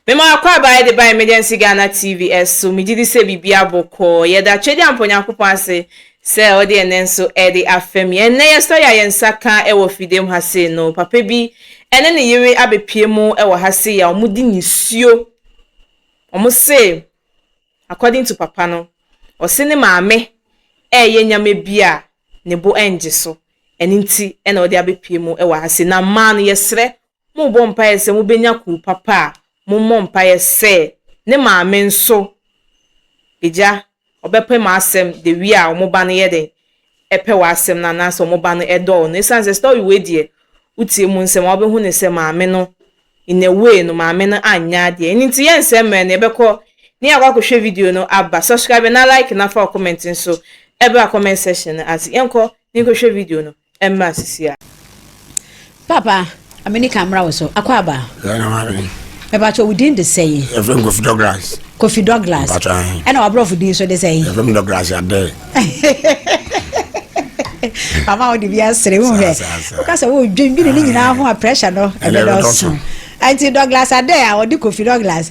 Mema akwa ba de ba emergency Ghana TV so mi didi se bibia boko ye da twedi amponyankopon ase se odi enenso edi afem ye ne ye story ye nsaka e wo fidem hase no papa bi ene ne yiri abepie mu e wo hase ya omudi nisuo omo se according to papa no o se ne maame ye nyame bia ne bo enje so eni nti ene odi abepie mu e wo hase na man ye sre mo bo mpa ye se mo benya ku papa Mummo mpaye se ne maame nso eja obepe ma asem de wi a omoba no ye de epe wa asem na na so omoba no edo no sense story we die utie mu nsem obehu ne se maame no in a way no maame no anya de nti ye nsem me na ebekọ ni akwakohwe video no aba subscribe na like na for comment nso ebe a comment section as yenko ni kohwe video no emma asisia papa ameni camera wo so akwaba About we didn't say. Everything Kofi Douglas. Kofi Douglas. And our brother did so they say. Everything Douglas are there. Mama would be answering. Because I would be in our pressure no. Auntie Douglas are there. I would do Kofi Douglas.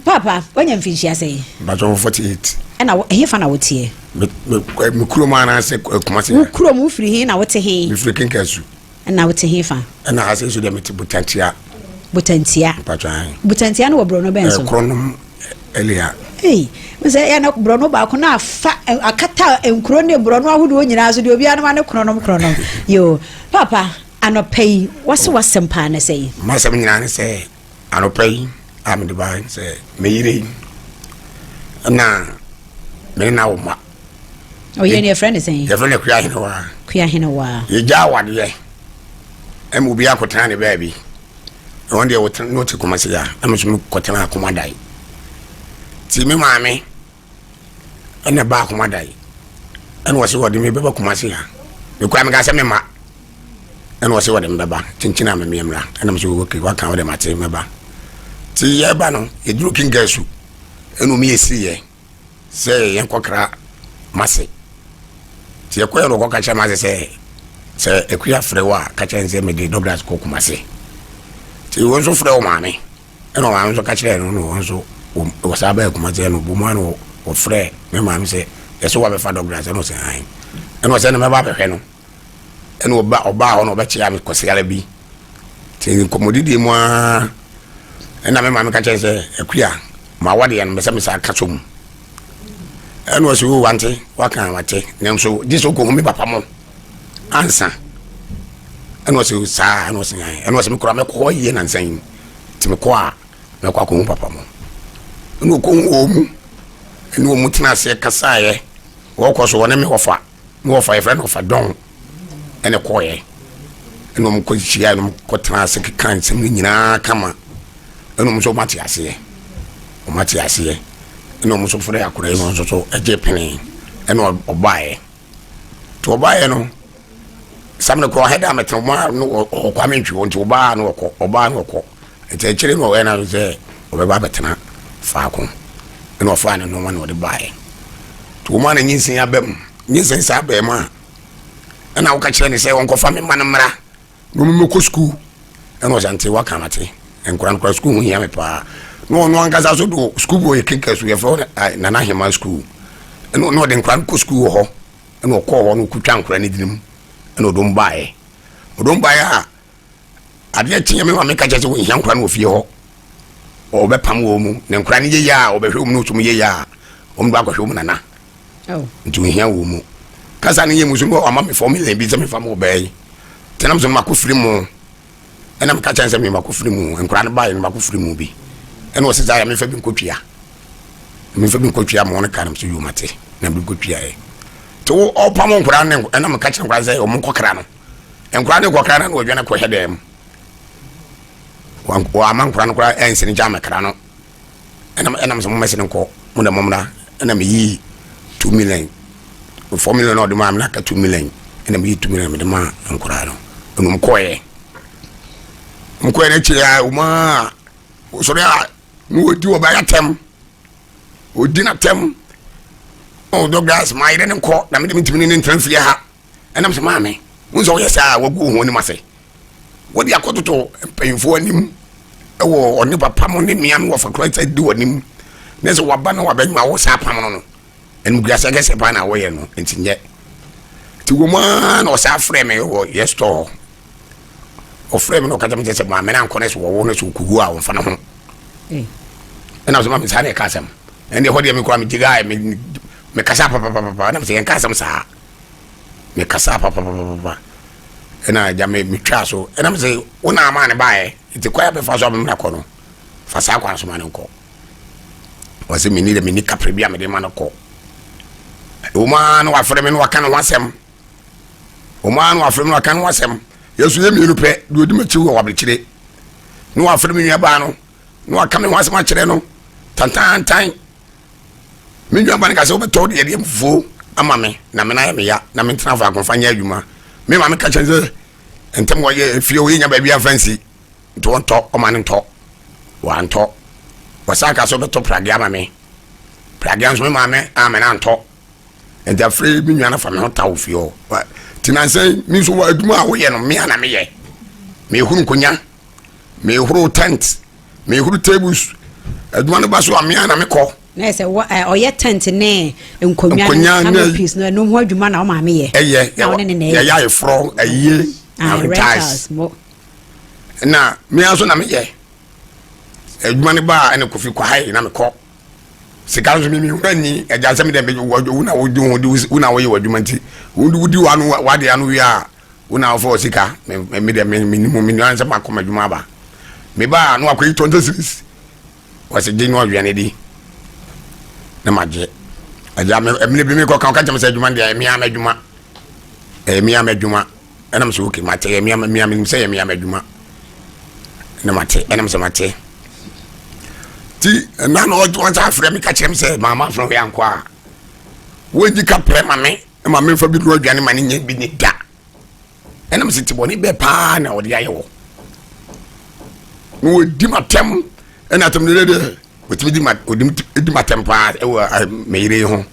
Papa, when you finish, I say. But over 48. And I hear fan out here. Me Kruman I say Kumasi. Krumu free here. I would say he. You freaking Kesu. And I would say he fan. And I say to them to Butantia. Butantia no Bruno Benson. Chronom Elia. Hey, say ya no Bruno ba ko na fa akata enkro ne Bruno ahodo nyina so de obi anu ma ne kronom. Yo, papa, anopay, what's sempa na say? Masam nyina ne say anopay, am the ban say me yiri. Na me na wo ma. Oh, you and your friend is saying. Your friend kuya hinawa. Kuya hinawa. Ye ja wade ye. Em obi akotana ne baby. One day what no to come here. I'm just cutting a commandai. See me, mammy, and a back commandai. And was what me beba come here. You come and gas me ma. And was what him beba. Tinchina me memra. And I'm so okay. What kind of my team meba? See ye bano. You looking girls who. And me see ye. Say young cockra. Massy. See a queer or catch a mass say. Say a queer frewa. Catch and say me the Douglas cook massy. Ti wonso frɛ o maame ɛna o maame so ka kyerɛ no no wonso o sabe kuma je no bu ma no o frɛ me maame sɛ yeso wa be fa Douglas no sɛ han ɛna o sɛ no me ba behwɛ no ɛna o ba ho no be kyia me kɔsiara bi ti nkomodidi mu a ɛna me maame ka kyerɛ sɛ akua ma wade ya no me sɛ me sa ka so mu ɛna o sɛ o wante waka wate nemso diso ko me papa mo ansa and was sa and was me kura ko ye nan san ti me ko a me kwa ko papa mo no ko omu no mu tina se kasa ye wo ko so wona me wofa e friend of don ene ko ye no mu ko chia no ko tina se kan sem nyina kama no mu so mati ase no mu so fure akura ye no so eje pene ene obae to obae no samne ko heda metoma no kwame ntwi wonti oba no ko ete kire no we na se obeba betena faako ene ofa ne no ma no de bae to ma na nyinsin abam nyinsin sa abam a ena wo ka kire ne se won ko fa me ma no mra no me ko school ene o jante wa kanate enkran kwa school hu ya me pa no angaza so do school boy kinkesu ye fo na na hema school ene no de enkran ko school ho ene o ko ho no kutwa nkran ne dinim eno dom bae a ade atia me ma me ka je wo hia nkra na ofie ho o be pam wo mu ne nkra ne ye ya o be hwe mu no tum ye ya o mba ko hwe mu nana ntu hia wo mu kasa ne ye mu so no ama me formula bi ze me fam wo bae tenam so ma ko firi mu enam ka chanse me ma ko firi mu nkra ne bae ma ko firi mu bi eno o se za ya me fa bi nkotwia mo ne kanam so yumate na bi nkotwia to o pamo nkura ne na me ka kire nkura say o mo kokra no nkura ne kokra na o dwene ko hedem wa ama nkura no kura ensini jama kra no na me so mo mesene ko mo na momna na me yi 2 million 4 million no de ma na ka 2 million na me yi 2 million me de ma nkura no no mkoye na kire o ma so ya no odi o ba ya tem odi na tem oh Douglas my ire nko na me de mitimi ne ntranfie ha enam se maame unso yesa wagu ho ni mase wodi akototo mpanyimfo anim ewo oni papa mo ne mia no for Christ di wonim ne so waba na wabanyuma wo sa pam no enugasa gese pa na wo ye no entinye ti wo ma na o sa frame me wo yes to o frame no kaja me se ma me na nkones wo no so kugu a wo fa no ho ena so ma me sa na kasam ende ho de me kwa me diga me kasa papa na me se kasam sa me kasa papa ena ja me twa so ena me se wona ama ne bae iti kwa be fa so me na kono fa sa kwa so ma ne ko wase me ni de me ni kapre bia me de ma no ko o ma no wa frame no wa kan wasem o ma no wa frame no wa kan wasem yesu ye mi nu pe de odi ma chi wo wa brekire no wa frame nua ba no no wa kan wasem a kire no tantan me nua ba ne ka se wo be to de mfuo ama me na me na ye me ya na me tena fa konfa nya adwuma me ma me ka chenze entem wo ye fie wo nya ba bia fancy to nto o ma ne nto wa nto wasaka so be to pragia ma me pragia so me ma me a me na nto enta free me nua na fa me hota wo fie o tinanse mi so wa adwuma a wo ye no me ana me ye me huru konya me huru tent me huru tables adwuma no ba so a me ana me ko na se oye tent ne nkonwa no piece no ho adwuma na o ma me ye eye ya ye fro aye rentals na me aso na me ye adwuma ne ba ene kofi kwa hai na me ko sikanzo mi wani eja me de be una una wo ye wadwuma nti wudi wanu wade anu wi a una ofo sika me de minimum minimum se makoma adwuma ba me ba no akoyi 20 series wase gye no awiane di na maje aja me bi me ko kan ka se adwuma de me amadwuma me amadwuma ena me so okay mate me me se me amadwuma na mate ena me se mate ti na no won ta frame ka chem se mama from yankwa wonji ka pre mame fa bi ro adwane mane nya bi ni da ena me se ti boni be pa na odi ayewo no di matem ena tem de wotimi di matem pa e wo meire ho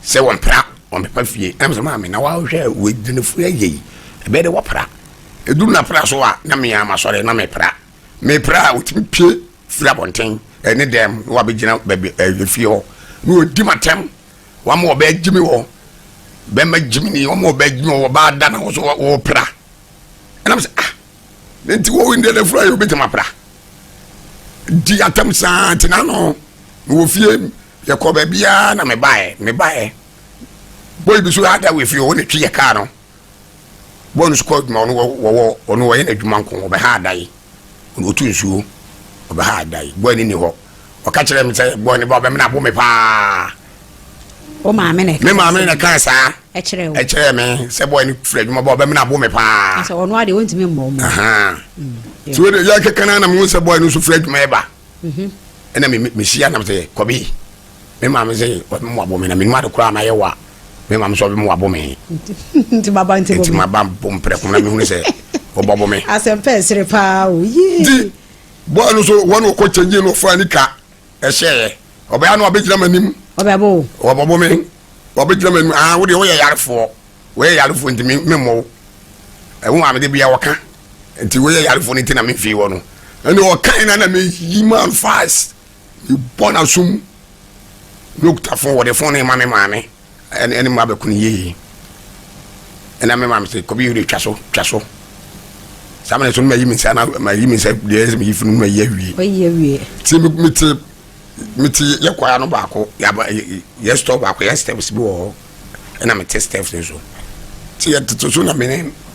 se won pra won pa fie ena me se mame na wa hwe we di ne fu aye e be de wo pra e dum na pra so a na me ama sore na me pra wotimi pie fra bonten ene dem wa be gina be fie ho no di matem wa mo be gimi wo be ma gimi ni wa mo be gimi wo ba da na wo so wo pra ena me nti wo winde le fra yo be tama pra di atam sa tina no wo fie ye ko be bia na me bae boy bi so ada we fie wo ne twie ka no bonus ko no wo ye na dwuma nko wo be ha dai wo tu nsuo oba ha dai boy ni ho o ka kire me say boy ni ba me na bo me pa o ma me ne kan sa e kire me say boy ni frɛ dwuma ba me na bo me pa so ono ade wontimi mmom aha so de ya ke kana na me say boy no so frɛ dwuma e ba ena me sia na me say kobi me ma me say mo abo me na me ma de kura na ye wa me ma me so be mo abo me nti baba bom pre ko na me hu say o bobo me asempe sire pa o yi boy no so won ko change no fa ni ka e hye oba ya no abegyina manim obabo me obegyina manim wo de wo ye yarefo nti me mo e wo ma me de bia woka nti wo ye yarefo nti na me fi wo no ene o kan na me yiman fast you born asum lokta fon wo de fon ne ma me ene ma be kun ye ena me ma me se ko bi ri twaso samane so ma yimi sana ma yimi se de me yifunu ma ye ti miti ye kwa no ba ko ya ba ye stop ba ko ye steps bi wo ena me test steps so ti ye to so na me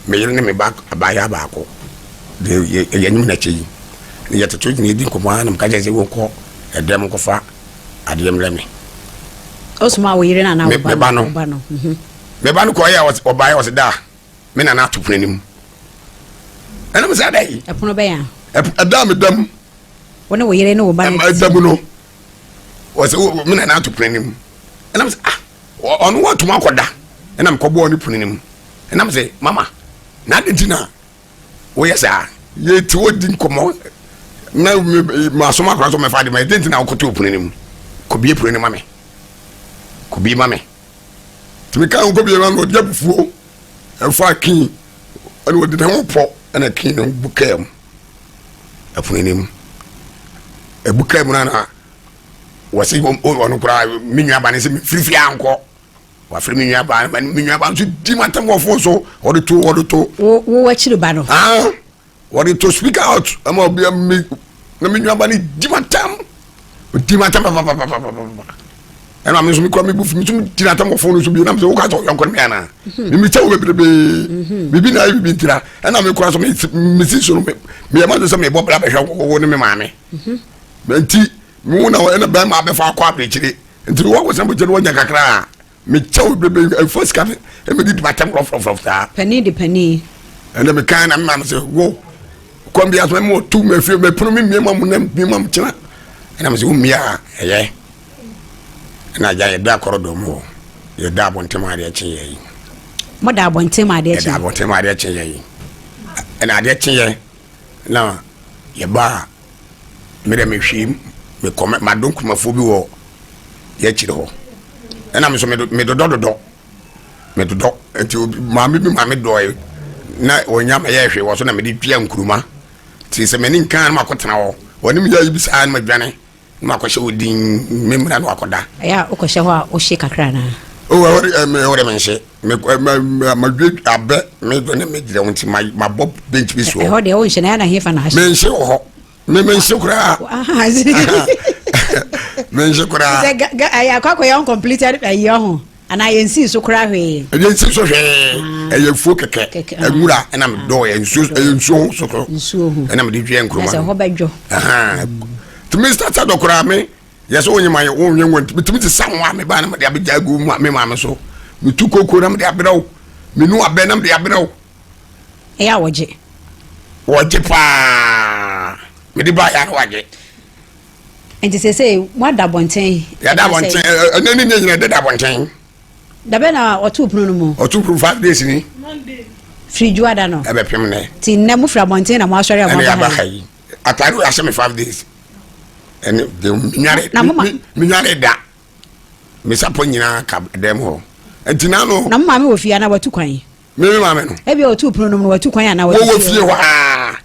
yire ne me ba ba ya ba ko de ye nyim na chi ye to ni di ko ma na me ka je wo ko e dem ko fa adem le me osuma wo yire na na wo ba no me ba no ko ya o ba ya o se da me na na to pranim ena me say dai e pono be ya da me dam wona wo yire no wo ba na dam no o se me na to pranim ena me say onu wa to makoda ena me ko bo ni pranim ena me say mama na dintina wo yesa ye ti wo din komo na ma so makra so me fa de ma dintina wo to pranim ko bie pranim mame ko bi mame ti me kan ko bie ma no dia bufuo e fa kin ani wo de ho po ana kin no bukem afunenim buka mu na wasi onu kura minua ba ne se free anko wa free minua ba so di matam of so odi to wo wachiri ba no odi to speak out am obi mi na minua ba ne di matam ena me so mi kwa mi bufu mi so di matam of so bi na me so ka so yanko me ana mi che wo bebrebe bibi na bibi tira ena me kura so mi si so me ma so me bo bra be hwa wo ne me maame benti mu na ena ba ma be fa kwa brechire nti wo ko sambo je no nya kakra me chew bebe first can e me di matam of ta pani ena me kan na me say wo ko mbi aso me tu me fi me punu me mam na me mam kira ena me say umia eye ena ja ye da korodo mo ye da bonte ma de chen ye mo da bonte ma de chen da bonte ma de chen ye ena de chen ye na ye ba me de me hwim me come ma donku ma fo bi wo ye chire ho ena me so me dodo enti maami do na onya ma ye hwe wo so na me di dua nkuruma ti se me ni nkan ma kotena ho woni me ya yi bisa an ma dwane ma ko hye odin me mra no akoda ya o ko hye ho a o hye kakra na o wori me hye me ma dwe abe me do na me gire wonti ma bob bench bi so ho de o hye na hefa na hye me hye ho me hye kura me hye kura ya kwa ya completed ayi ho ana yensi so kura hwe yensi so hwe eye fu keke enwura na me do yensu so na me di dwe nkroma se ho badwo to me start to kura me yes onyima ye onye nwont bitimi ti sanwa me ba na me de abja go mu me ma me so me tu koko na me de abrew me nu abe na me de abrew ya woje pa me di ba ya no waje enti se wa da bonten ya da bonten nani nyina da bonten da be na otu punu no mu otu punu 5 days ni Monday free juada no e be pem ne ti na mu fra bonten na mo asori amo ba hai ataru ya me 5 days and the minyare da me sapo nyina ka dem ho enti na no na mama me wo fia na watu kwan me mama no e bi otu punu no watu kwan na wo fie wa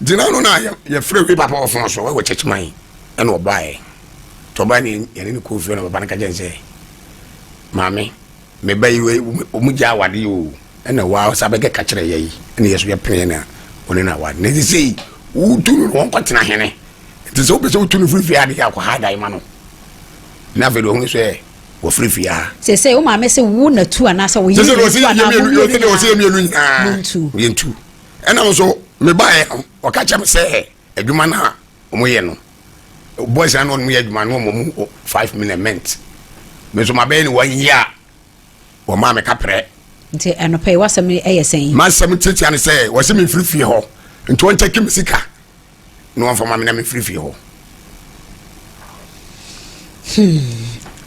dina no na ya free we papa ofon so we chechman ena obae to ba ni ya ni ko fie na baba na ka jense mame me bayi we omugya wade yo ena wa sabege ka kire yayi ena yeso ya pene na oni na wade ne sei utunu no kwatena hene tiso be so utunu free fie ade ya kwa hada ima no na ve do hu so e wo free fie a se o mame se wo na tu ana se wo yi se o se mienu yentu ena mo so me bae o ka cha me se adwuma na omoye no boys na no mo ye adwuma no mo 5 minutes me so mabe ni 1 year wo ma me kapre nti enope wasam eyesen ma sam titia ne se wo se me free fie ho nti won check me sika no one for ma me na me free fie ho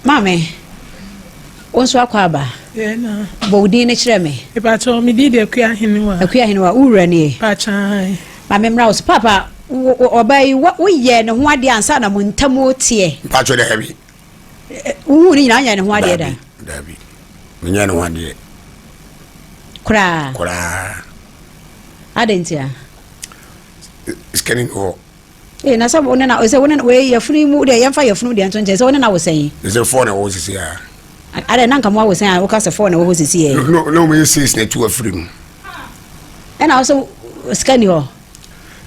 mame wonso akwaba na bodi ne kire me e pa to me di de akua henwa ura ne pa chan mame mra us papa obai wo ye ne ho ade ansa na mo ntamo tie pa cho de heavy wo ni na nya ne ho ade da dabi me nya ne ho ade kura adentia scanning ho na sabo ne na o se wona we ya funu mu de yemfa ya funu de anto nje se wona na wo sen is there phone wo sisi ya ada na nka mo wo sen wo ka se phone wo sisi ye no me sis na tu afrim na so scan ho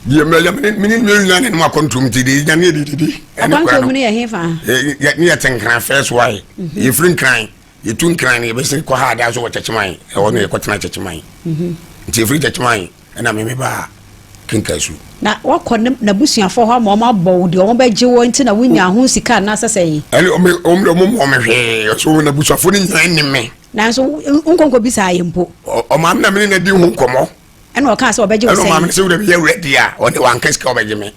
ye me na ne ma kontum ti di nya ne di akwanto ne ya hefa ya ni ya tenkran first why ye frin kran ye tun kran ye be se ko ha da so wo checheman e wo no ye ko tena checheman nti fri checheman na me ba kinkasu na wakọ na busuafo ho ma ma bọ de o be je wo nti na wunya ho sika na sesei ali o me hwe so na busuafo ni nyan ni me na so nkonko bisa yempo o ma na me na di hu nkomo ena o ka se o be je wo sei o ma me se wo de ye ready a o de wan kaska o be je me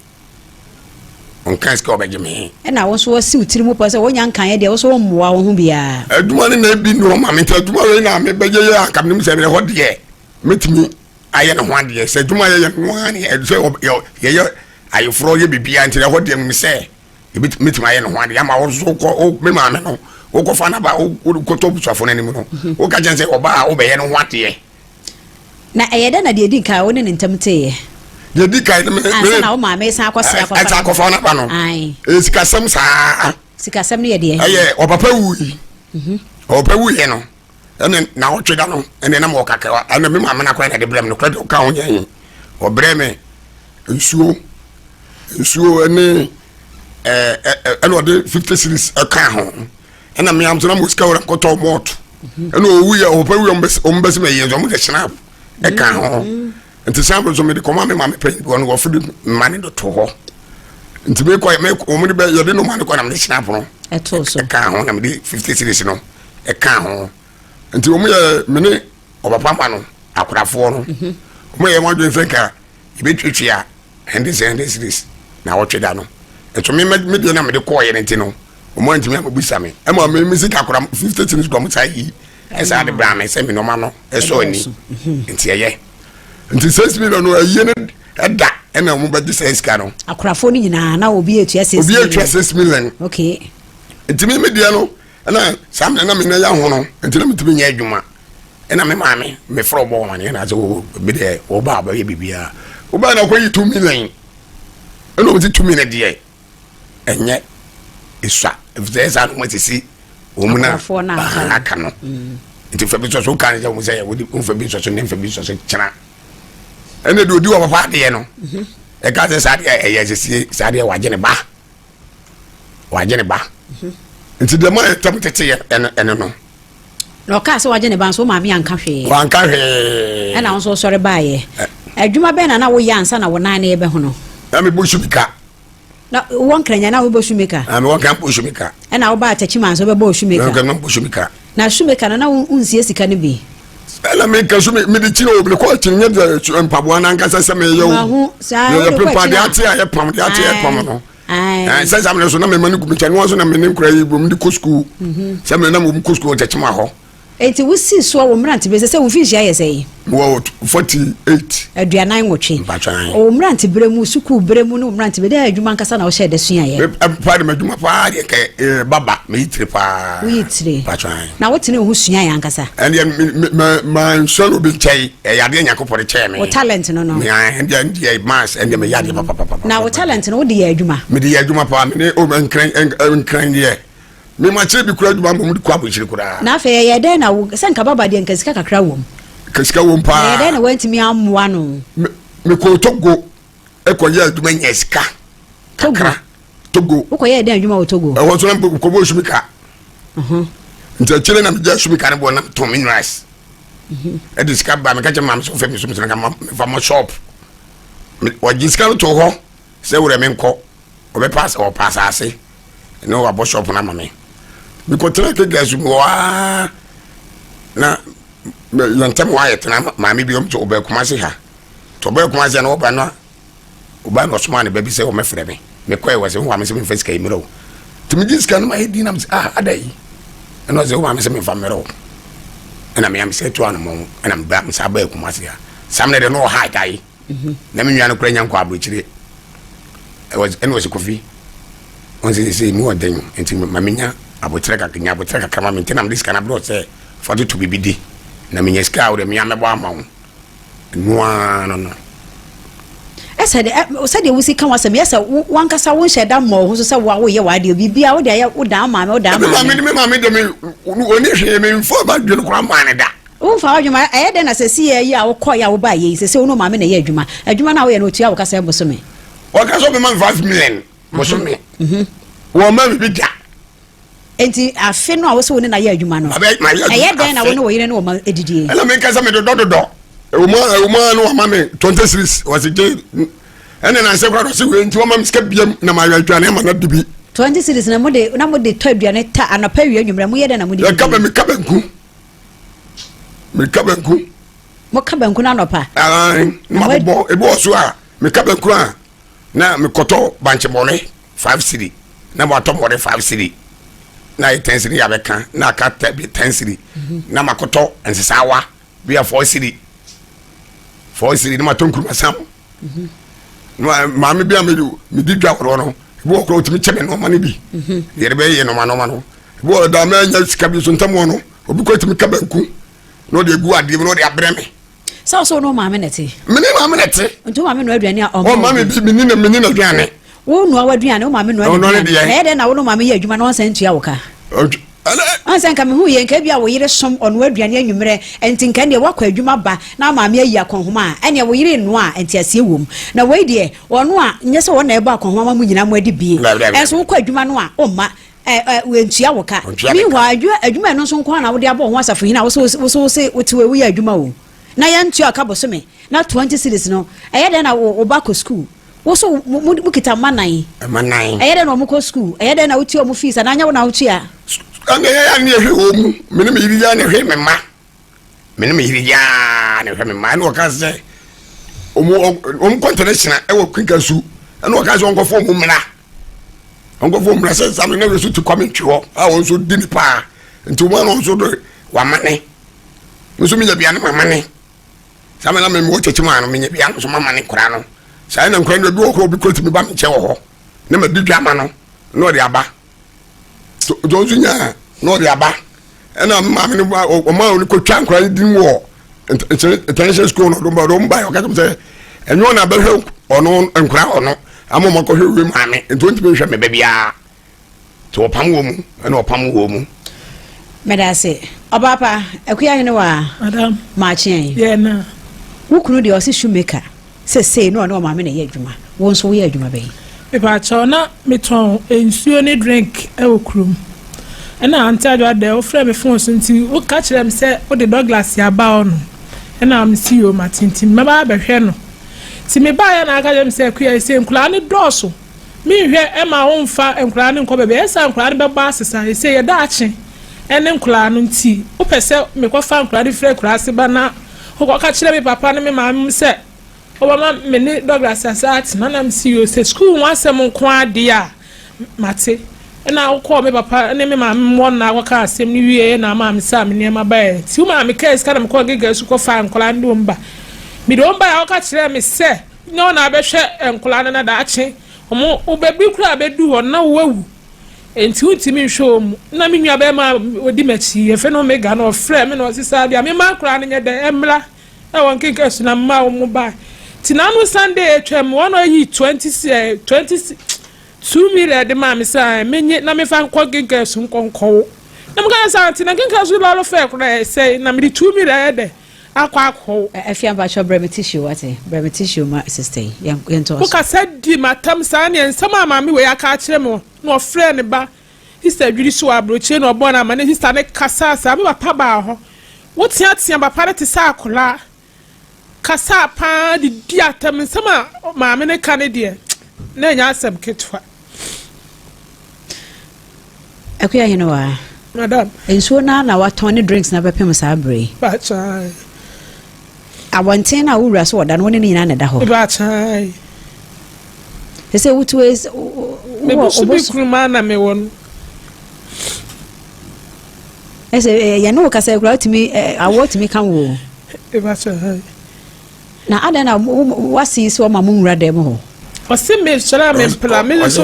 on kaska o be je me ena wo so wasi utiri mu po se wonya nkan ye de wo so mmoa wo ho bia aduma ni na bi no ma me ta aduma we na me be je ye akam ni me se be ho de metimi aye no hwande se dwuma ye no ani e so ye aye fro ye bibia ntire ho de me se e metima aye no hwande ya ma wo so ko me ma me no wo ko fa na ba wo ko to busafo na ni no wo ka jense oba wo be ye no hwande ye na eye da na de di ka wo ne ntamte ye de di kai me na o ma me san akosi akofa ata akofa na ba no ai sikasem sa sikasem ne ye de o papa wu o papa wu ye no ene na o tweda no ene na mo kaka ana me ma na kwa na de blem no kwa ka ho yen o breme nsuo ene ene o de 50 series aka ho ena me am so na mo sika wora koto mot ene o wu ye o papa wu o mbese me ye zo mo de snap eka ho nti sample so me de koma me ma me pen go no go fudu mane do to ho nti me kwa me o mo de be ye de no mane kwa na me snap no eto so eka ho na me de 50 series no eka ho nti o mo ye me ne o papa no akorafo no o mo ye mo de fenka ibe twetwea hende series na wo tweda no eto me de na me de ko ye nti no o mo ntimi abusa me e ma me sika akora 50 series go mo sai esa de bra me se me no ma no eso ni nti ye nti 6 million no aye ne eda ena mo bedi 6 ka no akorafo ni nyina na obi etua 6 million obi etua 6 million okay nti me dia no ena sam na me na ya ho no nti na me tibi nya adwuma ena me maame me fro bo wan ena ze be de o ba ba ye bibia o ba na ko yi 2 million ena o ti 2 million die enye iswa if there is an mwetisi o mu na aka no nti fa bi so kan ja mo say wo di fa bi so ne fa bi so kyena ene do di wa papa de no e ka se sa de e ye se sa de wa gene ba nti de ma tam tete ene no no ka se wa gene ba so ma me anka hwe wa anka hwe ena won so sore ba ye adwuma be na wo ya ansa na wo nan na ebe ho no na me bo shubika na won kranya na wo bo shumeka me won kan bo shumeka ena wo ba atachiman so be bo shumeka na kan bo shumeka na shumeka na unsie sika ne bi ela me ka shumi me de chino obi ko chinye de mpaboa na nka sese me yo yo prepare de ate aye pam no ai sai sam so na me mani gumi chanu so na me nkura yi bom di ko school se me na mo ko school chechima ho enti wo si so wo mranti be se wo fishi aye sei wo 48 aduanan wotwe o mranti bremu suku bremu no mranti be da adwuma nkasa na wo she de sua ye pa de madwuma pa de ke baba me yitire pa wo yitire na wo tene ho sua ya nkasa and my solo be chai ya de nyakopɔ de chai me wo talent no ya and ya mass and me ya de papa na wo talent no wo de ya adwuma me de ya adwuma pa me o nkran ye me ma che bi kura adwuma mo de kwa bo chire kura na fa ye de na wo senka baba de nkasika kakra wom kasika wom pa ye de na wantimi amwa no me ko Togo e ko ye adwuma nyesika kakra Togo wo ko ye de adwuma wo Togo e wo so na ko bo shumika nti chire na me ja shumika ne bo na to me rice e de ska ba me ka che mam so fe me so me na me fa mo shop wa jiska no to ho se wure me nko o be pass o pass ase no wa bo shop na mame mi ko tra ke gasu wa na yantem wa yetna mame bi om to oba kuma se ha to oba kuma se na oba no soma ne ba bi se o mefre me ko e wa se wa me se me face kai miro to mi jiska no ma hedi na adai eno se wa me se me fa miro ena me am se to an mo ena me ba me sa ba kuma se ha samne de no ha dai na me nwa no kura nyanko abrochire e was eno se kofi on se mu oden enti mamenya abotre ka ma me tenam diska na bro se for to be bidi na me nyeska o de me amebo amawo no esa de wusi kan wasem yesa wankasa won sheda mo ho so se wo ye wa de bibia wo de ya wo da ma me me de me oni hwe me fo ba dwene kura ma ne da wo fa adwuma e de na se si ye ya wo kọ ya wo ba ye se wo no ma me na ye adwuma na wo ye no tua wo kasa eboso me wo kasa be man 5 million boso me wo ma me bidja enti afi no a wo se wo ne na ye adwuma no e de na wo no wo yire no wo ma edidie ela me kasa me do e ma no ma me 20 series was je ene na se kwado se we nti wo ma me ska biam na ma yadwane ma na dibi 20 series na mo de to aduane ta anapa wi anwumra mo ye de na mo de ka ba me kabanku mo kabanku na nopa ma bo e bo so a me kabanku a na me koto banche mole 5 cedi na mo atom mole 5 cedi na 10 cedi ya beka na ka 10 cedi na makoto ensesawa bia 4 cedi na ma tonkuru masam ma me bia me di dwa koro no bo koro timi cheme no ma ne bi yere be ye no ma no bo da ma nya sika bi so ntam no obi ko timi kabanku no de gu ade no de abreme so no maame nete mene maame nete nto maame no aduane a o maame bi mene na aduane wo no aduane o maame no aduane na de na wo no maame ye adwuma na won san tua wo ka ansan ka me hu ye nka bia wo yire som ono aduane anwumre enti nka ne wakɔ adwuma ba na maame ayi akonhoma a ene wo yire no a enti asie wom na wei de ono a nye se wo na eba akonhoma mu nyina mu adi bie enso wo kɔ adwuma no a o ma we ntua wo ka mi wa adwuma no so nko na wo de abo ho asafo hina wo so se wotiwe wo ye adwuma wo na ya ntua ka bo so me na 20 cities no eye de na wo ba ko school wo so mu kita manan eye de na wo ko school eye de na wo tua mu fees na anya wo na wo tua anga ya ni ehwe wo mu mene me yiri ya na ehwe me ma mene me yiri ya na ehwe me ma na waka se omu contradiction e wo kwinka su na waka se onko fo mu mra onko fo mra se sam na resu to come ntwo a won so di ni pa nti mo no so do wa mane muso mi nya bia na mane sam na me mo chechi ma no me nya bia so mane kura no sai na nkura no bi okro bi ko ti mi ba me che wo ho na ma di dwama no no de aba Jozu nya no de aba ena maame no o ma oni ko twa nkra di mu international school no do mba o ka se enyo na behwe ono nkra ono amoma ko hwe maame enti onti behwe me bia to opam wo mu ena opam wo mu medase obapa akuya hene wa madam maachien ye na wukunu de o se shoemaker se no no maame na ye adwuma won so ye adwuma be Ipa chona meton ensuo ne drink e okrum. Ena antado ade o frɛ me phone so nti o ka kyerɛ me sɛ o de Douglas ya ba ono. Ena am CEO matintim me ba behwɛ no. Ti me ba ya na aka kyerɛ me sɛ kuya se nkula ne dɔso. Me hwɛ e ma wo mfa nkula ne nkɔ bebe esa nkula ne bɛba asesa e se ye da akye. Ene nkula no nti o pɛ me kɔ fa nkula ne frɛ nkula se ba na o ka kyerɛ me papa ne me ma me sɛ Obama mene Douglas asat na nam CEO say school wan sem nko ade a mate na wo me papa ne me ma mo na wo ka asem ni wie na ma me sa me nema ba e ti ma me case ka na me ko gege su ko fa nkola ndo mba mi do mba wo ka kire me se no na behwe nkola na da ache omo obebi kura bedu ho na wo awu enti untimi nhwe mu na me nua be ma odi machi e fe no me ga na ofre me no sisa bia me ma kura ne nye de emla e won keke su na ma wo mu ba Tinanu Sunday HM 2 million de ma me say menye na me fa nkɔ gege su nkonko na me ka sa tina kinka su lo fe kura say na me 2 million de akɔ afia ba cho brem tissue wate brem tissue ma sister yen to o ka said di matam sa ne nsama ma me we aka kyerɛ me no frɛ ne ba sister dwiri so abroche no obo na ma ne sister ne kasa sa me papa ba ho wo tia ba pare te sa akola kasa pa di diatam sama maame ne ka ne de na nya asem ketwa akuya hino wa madam enso na waton ne drinks na bepem sa abre ba chai awonten na wura so oda no ne nyina na da ho ba chai ese wutu es me bo kuruma na me won ese ya no kasa kura timi awotimi kan wo ba chai na ada na wasi so ma munwura dem ho o se me shala me pla me so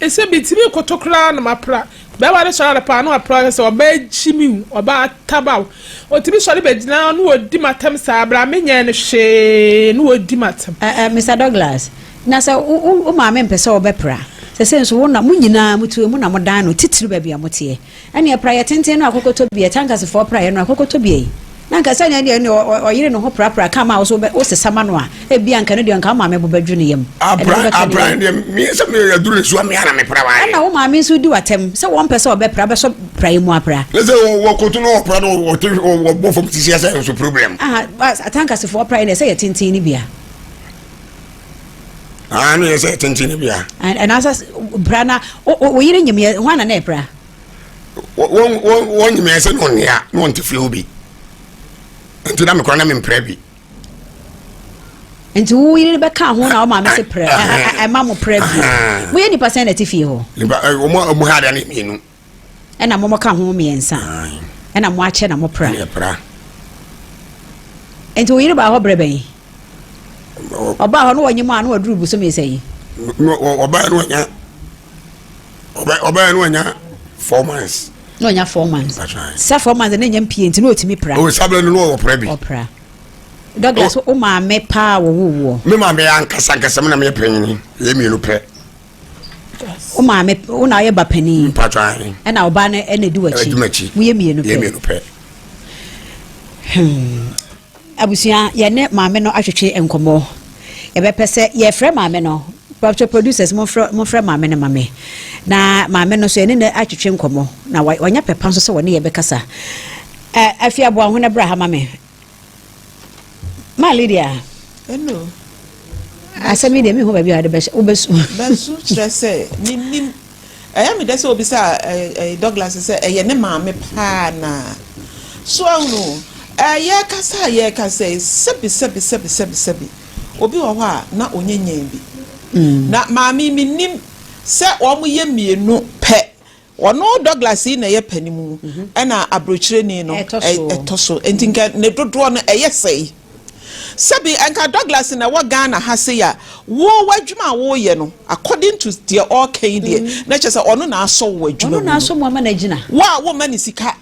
ese bitimi kotokra na mapra be wa le shala pa na apra se oba chimi oba tabaw o timi shala be gina no odi matam sa abra me nya ne hwe no odi matam Mr. Douglas na se o ma me mpese obepra se nso wona munyina mutu mu na modan no titiri ba bia motie ene pra ye tenten no akokoto bia tankase for pra ye no akokoto bia na nka sanya ne oyire no ho pra kama wo so sesama no a e bia nka ne de nka ma me bobadwu ne yam abra ne me se me ya dure so me ana me pra wa na wo ma me so di watem se wo mpese obepra be so pra mu apra le se wo kotu no pra no wo bo fom ti sia so problem tankase for pra ne se ye tenten ni bia no ye se tenten ni bia and as brana wo yire nyim ho ana na pra wo nyim ye se no nia no ntifi obi nti na me kora na me mprabi nti wo yire be ka ho na o ma me se pra e ma mo prabi wo ye ni percent na tifi ho mo ha da ne minu e na mo ka ho miensa e na mo ache na mo pra nti wo yire ba ho brebe oba ho no wanyim a no waduru bu so me sei oba no nya 4 months no nya 4 months that's right sa 4 months na nya mpie nti no otimi pra o sabla no wo pra bi opra Douglas o ma me pa wo me ma me ankasa me na me panyin ye mienu pe o ma me o na ye ba pani patwan e na oba na e na di wachi mu ye mienu pe abusia ye ne ma me no ahwehwe enkomo ye be pese ye frɛ ma me no producers mo frɛ ma me ne ma me na ma me no so ye ne ahwehwe enkomo na wanya pepa so se woni ye be kasa afia bo ahuna bra ha ma me ma Lydia hello asemi de mi ho ba bi ade besu stress nim me dese obi sa Douglas say ye ne ma me pa na so ahunu ye kasa sebi obi wo ho a na onyenyen bi na ma mi nim se o mo ye mienu pe ono Douglas na ye panimu e na abrochire ni no etoso entinka ne dodo no eye sei Sabi anka Douglas na wa Ghana ha se ya wo wadwuma wo ye no according to the all Canadian na chese ono na aso wo adwuma ono na aso mo ama na gina wo mani sika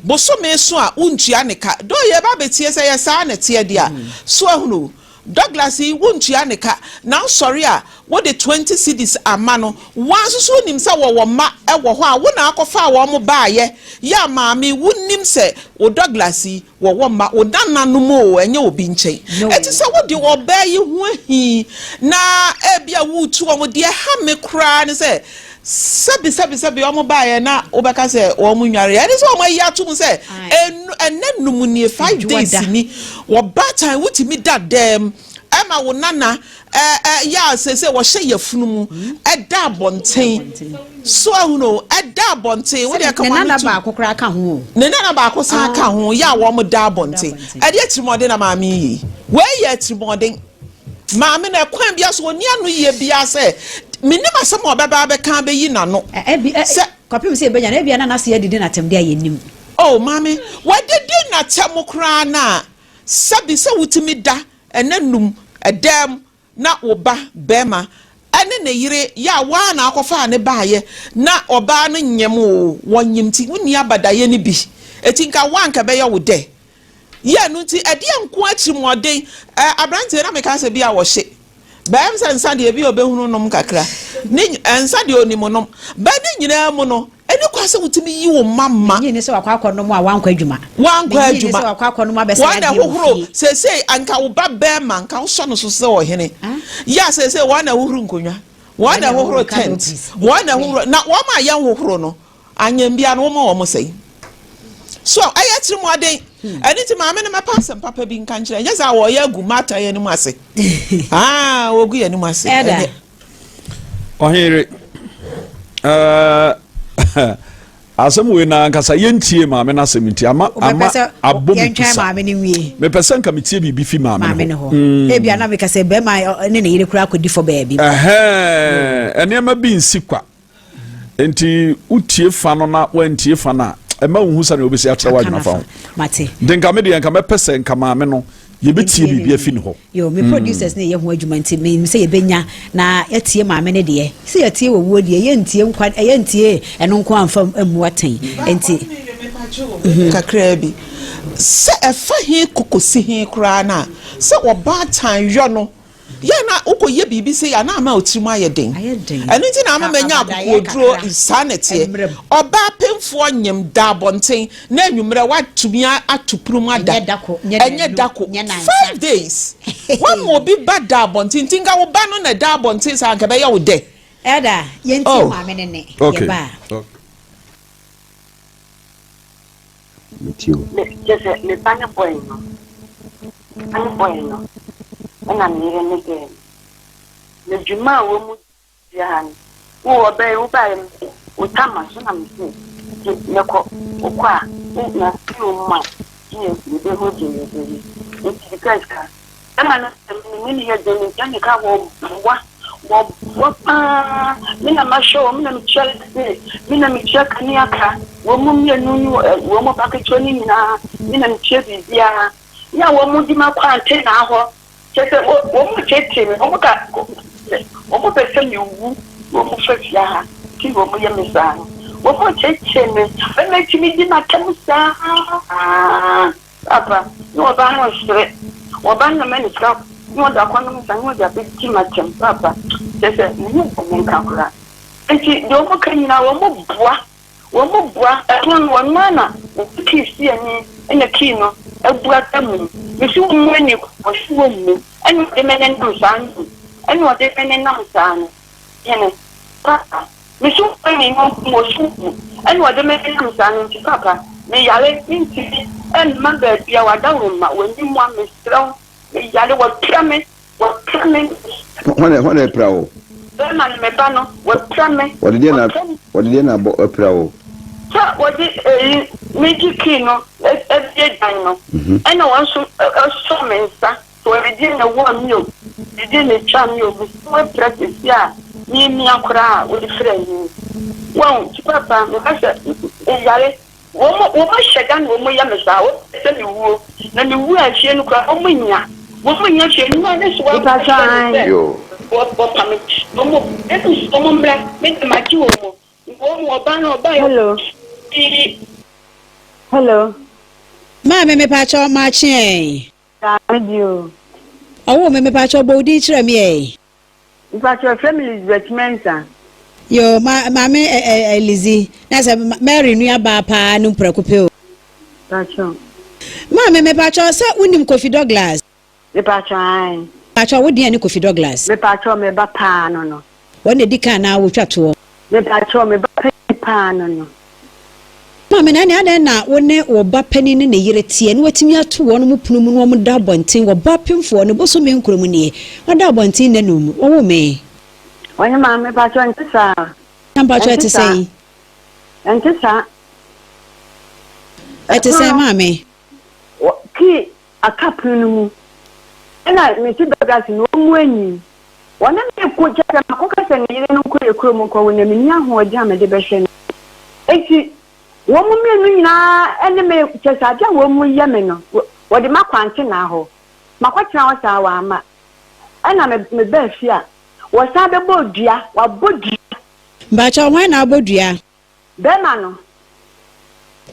boso me so a untua ne ka do ye ba betie se ye sa na tie dia so ahunu Douglas wuntua ne ka na sorry a wo de 20 cedis amano wan so nim se wo ma e wo ho a wo na akofa wo mo baaye ya maami wunnim se o Douglas wo ma o dana no mo enye obi nchen eti se wo de wo baayi ho ahi na e bia wo tu wo de ha me kra ne se sabi o mo baaye na obeka se wo mo nware eni se wo ma ya tum se enenum ni 5 days ni wo batan wutimi dadem ema wo nana ya se wo hye yafunumu da bonten so ahuno da bonten wo de ka ma nana ba akokra ka ho ne nana ba akosa ka ho ya wo mo da bonten e de atrimode na maami yi we ya atrimode maami na kwan bia so oni anu ye bia se minim asem obeba be kan be yi na no se kopim se benya na bia na se ya didi na tem de ayenim oh maami we didi na tem kra na sabi se wutimi da enanum edam na oba bema ane ne yire ya wa na akofa ne baaye na oba no nyem o wonyimti woni abadaye ne bi etinka wanka be ya wo de ye no nti ade enko achimode abrante na meka se bia wo hye bam sansa de bi obehunu nom kakra ni ensa de onimo nom ba ni nyina mu no eni kwase wutimi yi wo mama ni se wakwa nom a wankwa adwuma ni se wakwa nom abesa ya de hohoro sese anka wo ba bema anka wo so no so se wo hene ya sese wana hohoro nkonwa wana hohoro tent wana hohoro na wo ma ya hohoro no anyam bia no wo ma wo mo sei so ayatiri mu aden eni ti ma me na mapasem papa bi nka nkire nyeza wo ya gu mata ye ni mu ase wo gu ye ni mu ase Ohere asem we na nkasa yentie maame na asemiti ama abom kisa me pese nka metie bibi fi maame no e bia na me kasa be ma ne ne yire kura akodi fo baabi ene ma bi nsikwa enti utie fa no na wantie fa na ema wo husa na obesi akyerɛ wadwuma fa ho mate denka me de nka me pese nka maame no ye betie bibi afi no ho yo me producers ne ye ho adwuma nti me se ye benya na yatie maame ne de se yatie wo wo de ye ntie nkwa ye ntie eno nkwa amfa amu atan enti kakra bi se efa hi kokosi hi kra na se wo ba tan yo no ye na ukoye bibi se ya na ama otimu ayeden eno nti na ama menya akoduro insanity oba pemfo nyem da bonten na anwumre watumi atuprum ada enye dako 5 days one mo bi bad da bonten tinga wo ba no na da bonten sa nka be ya wo de eda ye nti maame ne ne ye ba just le pana bueno ana mire ne ke le juma wo mu yan wo be wo ba o tama so na mi ne ko o kwa na ti o ma ti e be ho je ne be ti ka ka ana na ni ya de ni kan ka wo pa mina ma show mina mi chele mina mi cheka ni aka wo mu mi enu wo mo ba ke choni na mina mi chebe bia ya wo mu di ma kwa ante na ho chese wo mu chete mi wo mu ka wo mu pese ni wu wo mu fefia ha ki wo mu ye mi sa wo mu chete mi na ti mi di na kemusa apa no ba no stre Oban na many crap, no da quantum and what a big team at Jim Papa. There's a new woman. And she don't can now one more bois, at one manner, kiss me in a kino, a black moon. You see when you was woman, and what the men and no son, and what the men and no son. Papa, Miss Penny more soon, and what the men and no son, Papa, may I let me see, and mother be our down when you want me strong, may I what coming, When a pro. Then my mebano, what coming, What did you know about a pro? What is Major Kino, every dino, and I want a summons, so I didn't know 1 meal. You didn't charm you with more practice, yeah. Me and cry with a friend. Well, Papa, I said, what shut down when we are out, tell you who, and you will share no cry on me. Woman, you should know this one. What black, make the mature. Hello. Hello. Mama me pacho machi. Radio. Oh, me pacho body tremie. Pacho family is with Mensa. Yo, mama Lizzie. That's a Mary near Bapa, no preoccupio. Pacho. Mama me pacho, sa unim Kofi Douglas. The pacho. Pacho, would any Kofi Douglas? The pacho me bapa no. When the deacon now will chat to. The pacho me bapa no. Mama na na wone oba pani ne ne yere tie ne watimi ato won mu punu mu no mu da bonten wo ba pemfo ne boso me nkromu ne wada bonten ne num wo me Wanya mama pacho ntisa pacho etesei mama ki akapunu mu ena me ti bagasi no mu anyi wona me ko jaka makoka se ne yere no ko ekromu ko wona me ni ahoja me de behwe enti womu mienu nyina ene me chesaja womu yeme no wodi makwante na ho makwatena wo sa wa ama ana me ba fia wo sa be bodua wa bodua mbacha wan na bodua be ma no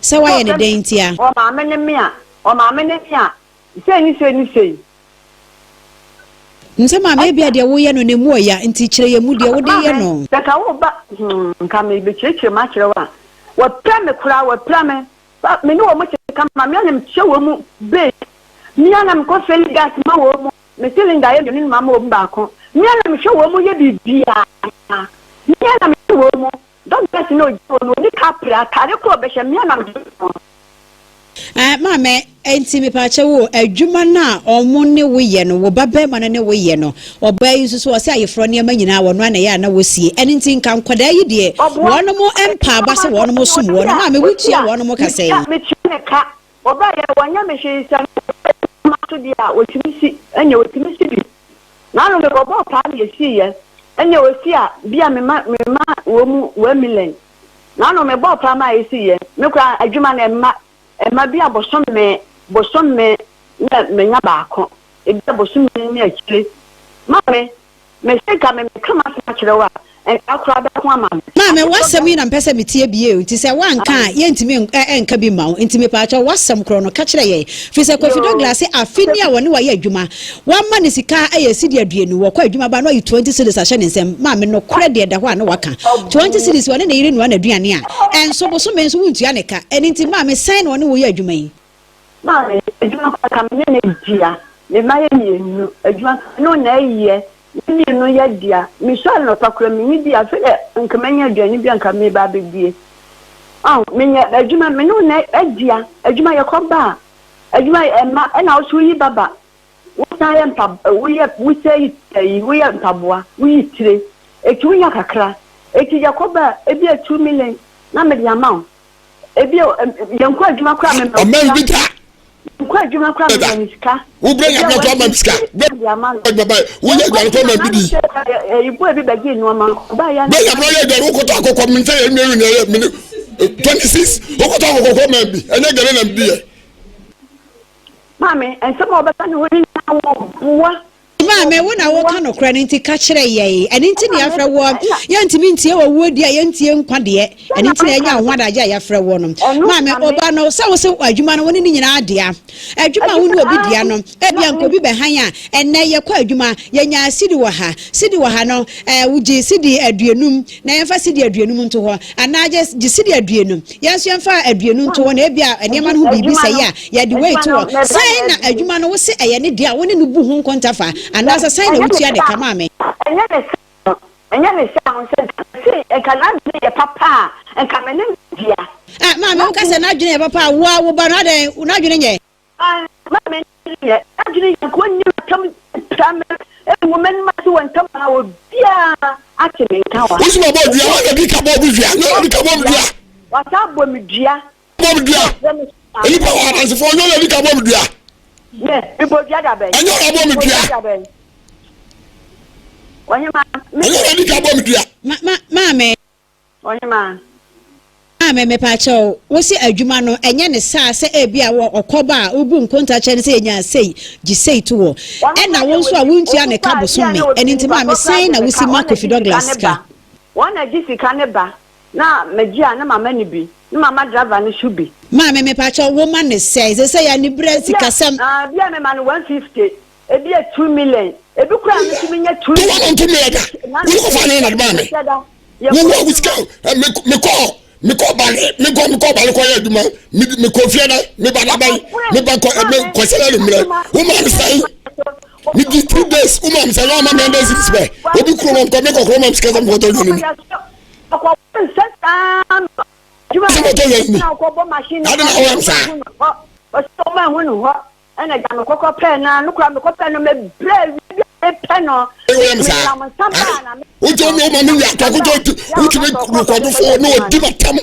se wa ye ne dentia o ma me ne mia se nse ma me bia de wo ye no ne mu oya nti kire ye mu de wo de ye no ka wo ba nka me be kire ma kire wa Wapame kura wapame me no mo kama me anam chewo mu be me anam ko feli gas ma wo mu me cylinder ye ni mama wo ba ko me anam chewo mu ye bibia me anam chewo mu don't get no no ni kapra kare ko be she me anam mama enti me pa chewo adwuma na omo ne wo ye no wo baba ma ne wo ye no oba yi so o se ayefro ne ma nyina wo no na ya na wo sie eni nti nka nkwada yi de wono mo empa ba se wono mo sum wono ma me wutia wono mo kase me chine ka oba ye wanya me shi san ma to dia otimisi enye otimisi bi na no me bobo pa ye si ye enye osi a bia me ma wo mu 1 million na no me bobo pa ma ye si ye me kwa adwuma na ma bia bosom me na me nya ba ko e bia bosom me akire mame me seka me kama sa kire wa en akura da ko ama mame wasem yi na mpese metie bie nti se wanka ye ntimi enka bi mawo ntimi pa acha wasem kro no ka kire ye fi se Kofi Douglas afini a woni wa ye adwuma wa ma ne sika aye sidi aduanu wo kwa adwuma ba no 20 cedis a hye nsem mame no kore de da ho a no waka 20 cedis woni na yire no na aduane a enso boso me nso wuntua ne ka enti mame sign woni wo ye adwuma yi mame adwuma ka me ne dia me ma ye ni adwuma no na ye ni no ya dia mi so no pakura mi ni dia fe nkemanya aduane bia nka me ba bebie me nya adwuma me no na adia adwuma ye koba adwuma ma na o so yi baba wo ta ye mpa wo ye wo sei wo ye mpaboa wo yi tire etu nya kakra eti ya koba ebi 2 million na me dia ma ebi ye nkwa adwuma kwa me nkwa adwuma kwa me niska wo bring up to am niska baba wo ye gwa to ma bidi ibu ebi bagi enu ma ba ya be ya bro ye de wo ko to akoko mi nse ye meru na ye 26 wo ko to akoko ma bi ene gere na bi ye mami ense mo beta ni woni na wo buwa Mama, when I walk on a cranny to catch a ye, and into the after war, Yantiminti or wood, Yantian Quadia, and into the one I after one. Mamma, Obano, so a Jumano winning in idea. A Juma will be Diano, Ebian could be behind, and now you're quite Juma, Yanya Siduahano, Uji Sidi Adrianum, Nafa Sidi Adrianum to her, and now just Sidi Adrianum. Yes, you're far Adrianum to one Ebia, and Yaman who be say, yeah, the way to her. Sign a Jumano was say, I need their winning Buhun Contafa, and that's a sign of which you had a kamame. And then sound said, see, I cannot be a papa and come in here. Mamma, because I'm not doing a papa, wow, but not doing it. Mamma, actually, when you come, a woman must want to our dear, actually, what's my body? I want to be about with what's up with me, dear? Bob, dear. You know, as for no, you come over there. Yes, people get a bed. I know about me, dear. When you Mamma, when you man. Me pacho, what's a Jumano, and Yan is say a beer or coba, Ubun contact and say, say to her. And I also won't see a cabo soon, and into my saying, I will see Marco Douglas. One I just caneba. Now, Mediana, my many be. Mamma driver and should be. Mamma, me pacho woman says, they say, I need bread, some. Dear man, 150. A dear 2 million. A book to me at 2 million. You go find in a you was go and me call. Me call me confiana, me banabai, me banko, woman say, me 3 days, woman say, no man does this way. Obi Chrome, come make a Chrome because I'm going to do it. I don't know what I'm saying. But so man, and I got a cocoa pen and look at the cocoa pen and bread. Penno. We don't know money. We can record for no time.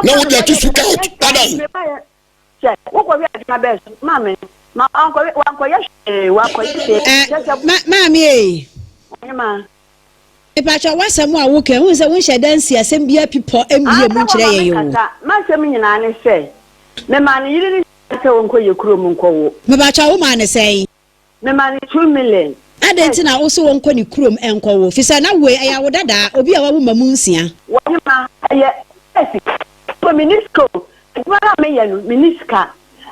Now we are to speak out. What was my best, Mammy? My uncle, Mammy. If I was someone who can, who is a wish I dance here, send be a people and be a much day. Master Minian say, the man you didn't say, Uncle, you crew, Mabacha woman say, the man 2 million. I didn't also want Connie Crum and Co. Fisana way, I would that, or be a woman Munsia. What you are, Minisco, Miniska,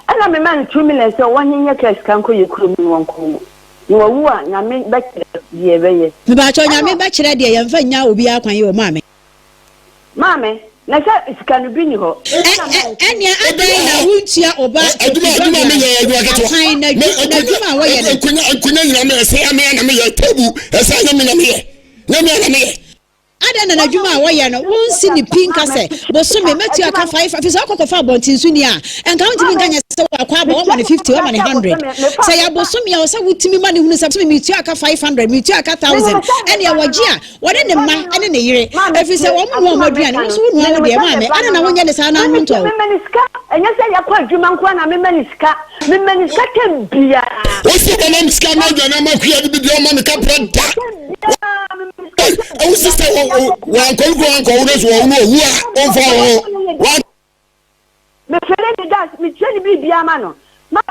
and I'm a man 2 million, so 1 year case can't call you Crum, one call. You are one, I mean, back the way. But I mean, back to that day, and find now will be out on your mammy. Mammy, let's have it can be you. And yeah, I won't hear about I do not know. I don't know Juma why no one see the pink say but so me met you aka 5 if so akoko fa bontin sunia and count me ganya so akwa ba 150 100 say ya boso me o say wutimi ma ne hunu say me tu aka 500 me tu aka 1000 and ya waji a wode ne ma ene ne yire if say wo mo maduane wo so wo no de ma me ana na wonya ne sa na hu nto me maniska enya say ya kwa adwuma nko na me maniska tembia wo so be na miska na adwuma ma kwa bi de o ma me ka brada I was just saying, one call this one, one for one. Me friend does me tell me be a man. Ma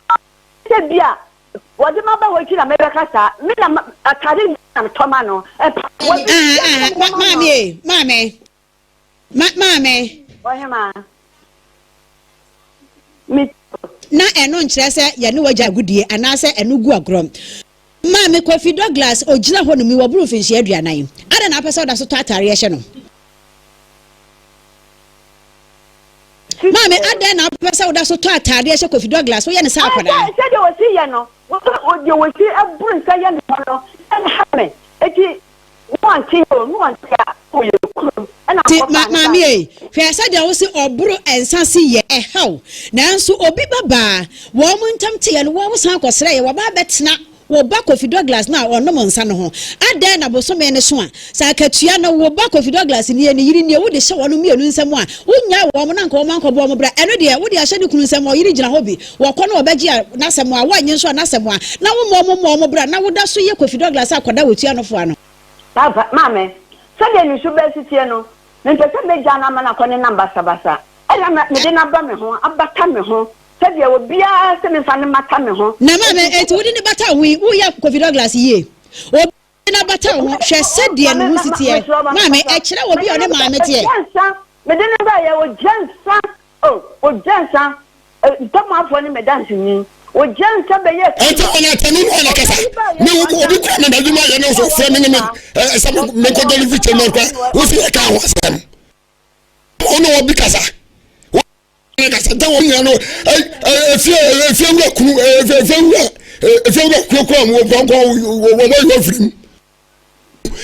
said bia. What the mother working America, me a carrying Tomano. Mammy. Me na eno nkyerese ya ne wagya gudie anase eno gu agrom Mame Kofi Douglas ogina ho no mi waburu finhye aduanan ada na apesa oda so tatare hye no Mame ada na apesa oda so tatare hye Kofi Douglas wo ye ne sa akoda say de wo si ye no wo de wo si aburu nsa ye no and hame eti one thing no ya o ye kuru na mame e hwe say de wo si oburu ensa si ye ehaw nanso obi baba wo mu ntam te ye no wo san akosere ye wo ba betena wo ba Kofi Douglas na ono monsa no ho ada na bosome ne so a sa akatua na wo ba Kofi Douglas ni ne yiri ne wo de hye wo no mienu nsam a wonya wo mo na nka wo manko bo mo bra eno de wo de ahye ne kunu nsam o yiri gina ho bi wo kɔ no obagi a na sem a wanye so na sem a na wo mo bra na wo da so ye Kofi Douglas akoda wotua no fo ano baba mame so de ni so be sitie no me pese me jana ma na kɔ ne namba sabasa ela me de na ba me ho abata me ho sabi wo bia se me fa ne mata me ho na mame eti wo de ne bata wi wo ya Kofi Douglas ye na bata ho hwe sedie no sitie maame e kire obi one maame tie me de ne ba ye o jansa o jansa tamafo ni me dance ni o jansa be ye ento ona tanu ona kasa me obi kwa me dajuma ye no so frame ni me some me ko deli fiche no kwa o si ka ho asem ono obi kasa kasa da wo nya no efie wura kunu efie wura koko mo gongo wo yo frim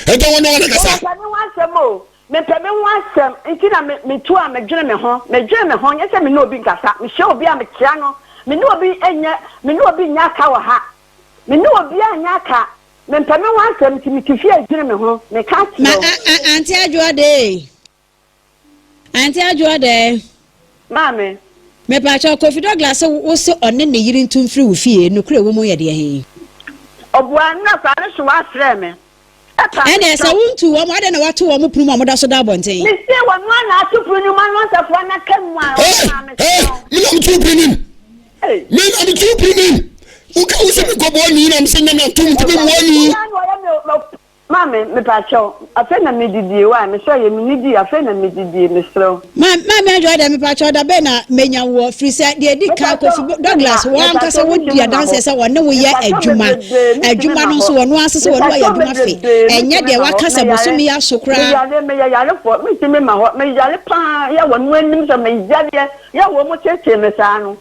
ento wono ona kasa me peme wasem ntina me tu a me dwene me ho nyese me no obi nkasa me hye obi a me kia no me no obi nya ka wa ha me no obi anya ka me peme wasem ti me tifi a dwene me ho me ka ti no anti ajuade mame me pa cha Kofi Douglas wo se one ne yiri ntumfiri wo fie no kure wo mo ye de he obua na fa ne so asre me ene sa wuntu wo mo ade na wato wo mo punu mo da so da bonten mi se wo no na atupunu ma no sa fo na kanu a mi na mtu pinin uka use me gobo ni na mse na tum tibe woni mame me pa cho afa na me didie wa me so ye me nidi afa na me didie me sro mame ajo da me pa cho da be na menya wo frisa de di ka Kofi Douglas wo anka se wo dia dance se wo ne wo ye adwuma no so wo no asese wo no ye adwuma fe enye de waka se bosumi ya sokra me ya le fo me ti me ma ho me ya le pa ya wo no anim so me ya ya wo mo cheche me sa no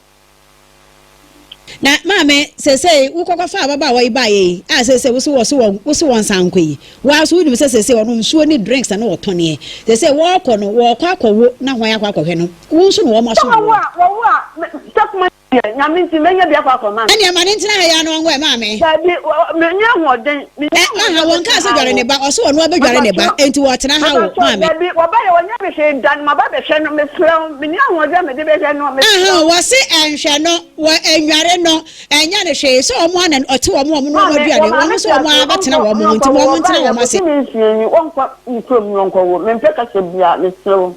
na mame sese ukokofa ababa wa ibaye a sese wo wansankwe wa so nim sese ono nsuo ni drinks na otone sese wo kɔ no wo kwa akɔwo na hwan akɔhwɛ no wo nso no wo maso wo takuma na minti menya bia kwa kɔma ani amane ntina ya no ngwe mame sabi menya hoden aha won ka se dware ne ba ɔso ono abedware ne ba enti wo tena ha wo mame sabi wo ba ye wonya be hwe dan ma ba be hwe no me srɛw menya hoden me de be hwe no me aha wo se enhwe no wo enware no enya ne hwe so omo anan ɔte omo no aduane wo so omo abetena wo mo nti wo mo ntena wo ma se wonkɔ nkrom wonkɔ wo me mpe ka se bia me srɛw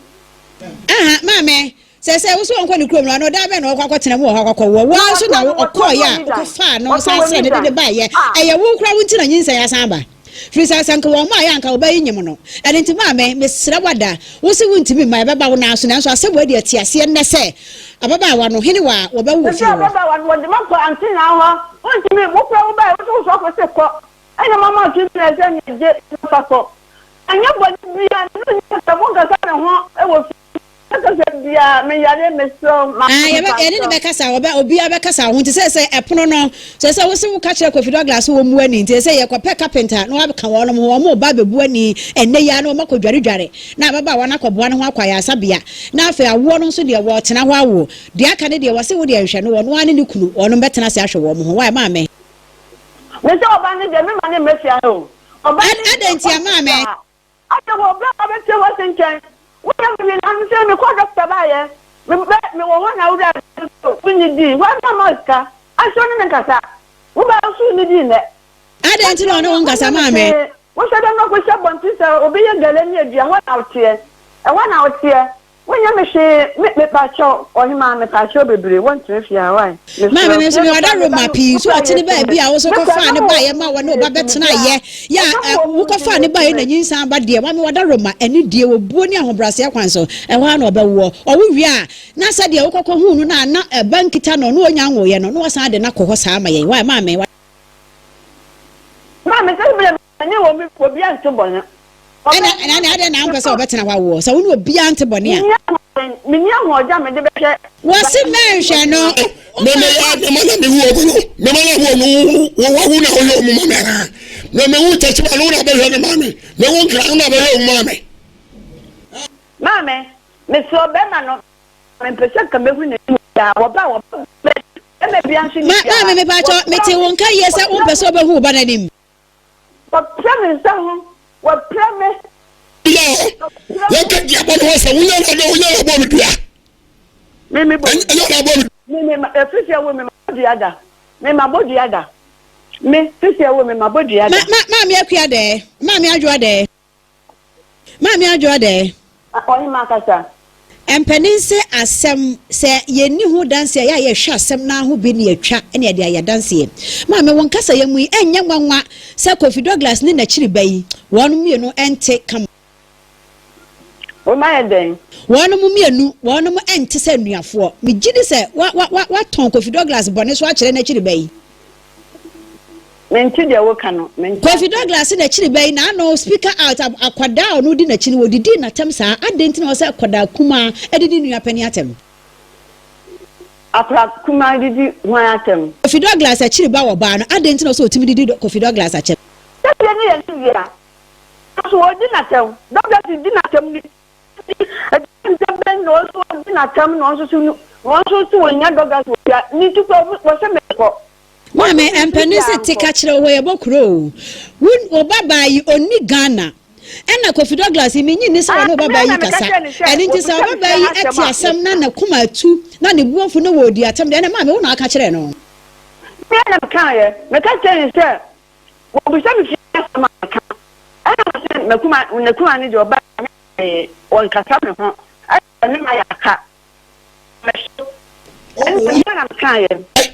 aha mame sese wo so onko ni krom no da be no kwakotena mu ho akɔkɔ wo so na ɔkɔya ɔkɔfa no sanse ne de ba ye eye wo kura wo ntina nyinsa ya san ba frisa sanka wo ma ya anka wo ba yinyim no ene nti mame mesra wada wo se wo ntimi ma beba wo na so na so asebo ade atiase ne se ababa wa no hene wa wo ba wo fi ababa wa no de ma ko anti na ho wo ntimi wo kura wo ba wo so ko se ko anya mama tu na se ni je fa ko anya bo bia no ni ta mo ga sa na ho e wo ene ne bekasa obi abekasa ho nti sese epono no sese wo se wo ka kire Kofi Douglas wo mu ani nti sese ye ko pe carpenter no abeka wo no mo ba bebu ani enne ya no makodware na baba wa na koboa ne ho akwaya asabia na afa awo no so de wo tena ho awo de aka ne de wo se wo de hwehwe no wo ane ne kunu ono betena se ahwe wo mo ho wa ma me se oba ne de me ma ne mefia ho oba adenti ama me ata wo bla abete wo senchen we am say me call doctor baye me wo na ura kunyi di wa na maska aso ne nkasa wo ba so ni di ne adenti no no ngasa ma me wo se da no ko se bonti se obi ye gale ni adua ho na otie na otie wonya me hwe me pa cho ohima me pa cho bebre won trefia why ma me so me wada roma pi so ati ne ba bia wo so ko fa ne ba ye ma wo no ba betena ye ya wo ko fa ne ba ye na nyinsa ba de ma me wada roma eni die wo buo ni ahobrase akwan so e ho na obawo owo wi a na sa de wo ko hu no na bankita no no onya nwo ye no no sa de na ko ho sa ma ye why ma me se bele ni wo mi ko bia nto bona ana ade na ampa se obetena wawo so wo obi antebone a mini ahoja me de behwe wo se menhwe no me ya me na me hu obo me ma na hu no wo hu na ho mo ma me hu techi ba no na behwe ne ma me hu nkra na behwe mo ma me so be ma no me pese ka me hu ne ya wo ba me bia nsi ni ma me ba cho me te won ka yesa wo pese obehu ba na nim o preme sa ho wa preme ya ka dia bo no se wunya na bo me dua me bo me efisia wo me ma dua da me ma bo dua da me efisia wo me ma bo dua da ma me akua de ma me adwo de oni ma kasa Empenense asem se yeni ho danse ya ye hwa asem na ho bi ne atwa ene de ya danse ma me won kasa yamu enya nwanwa se Kofi Douglas ne na chiri bayi wonu mienu ente kam o ma eden wonu mienu wonu mu ente se nuafo me gidi se wa ton Kofi Douglas bone so a kire na chiri bayi menti de wo kano menti Kofi Douglas na chiri bayi na no speaker out akwada onu di na chiri wodidi na tem sa adenti na se akwada kuma edidi nuapani atem akra kuma didi wan atem Kofi Douglas a chiri ba wo ba no adenti na so otimi didi Kofi Douglas a chiri se ni ye ni ya so odi na tem Douglas di na tem ni ben no so di na tem no so wonya Douglas ya ni tu ko se me ko Mame empenise tika kire wo ye bokuro won obabayi oni Ghana ena Kofi Douglas minyi ni se wo obabayi kasa eni nti se obabayi ati asem na kuma atu na ne buofo no wodi atem de na mame wo na aka kire no me na kan ye me ka tell se wo bi se mi fi asem aka ana se me kuma ni de oba won kasa me ho ani ma ya ka me na kan ye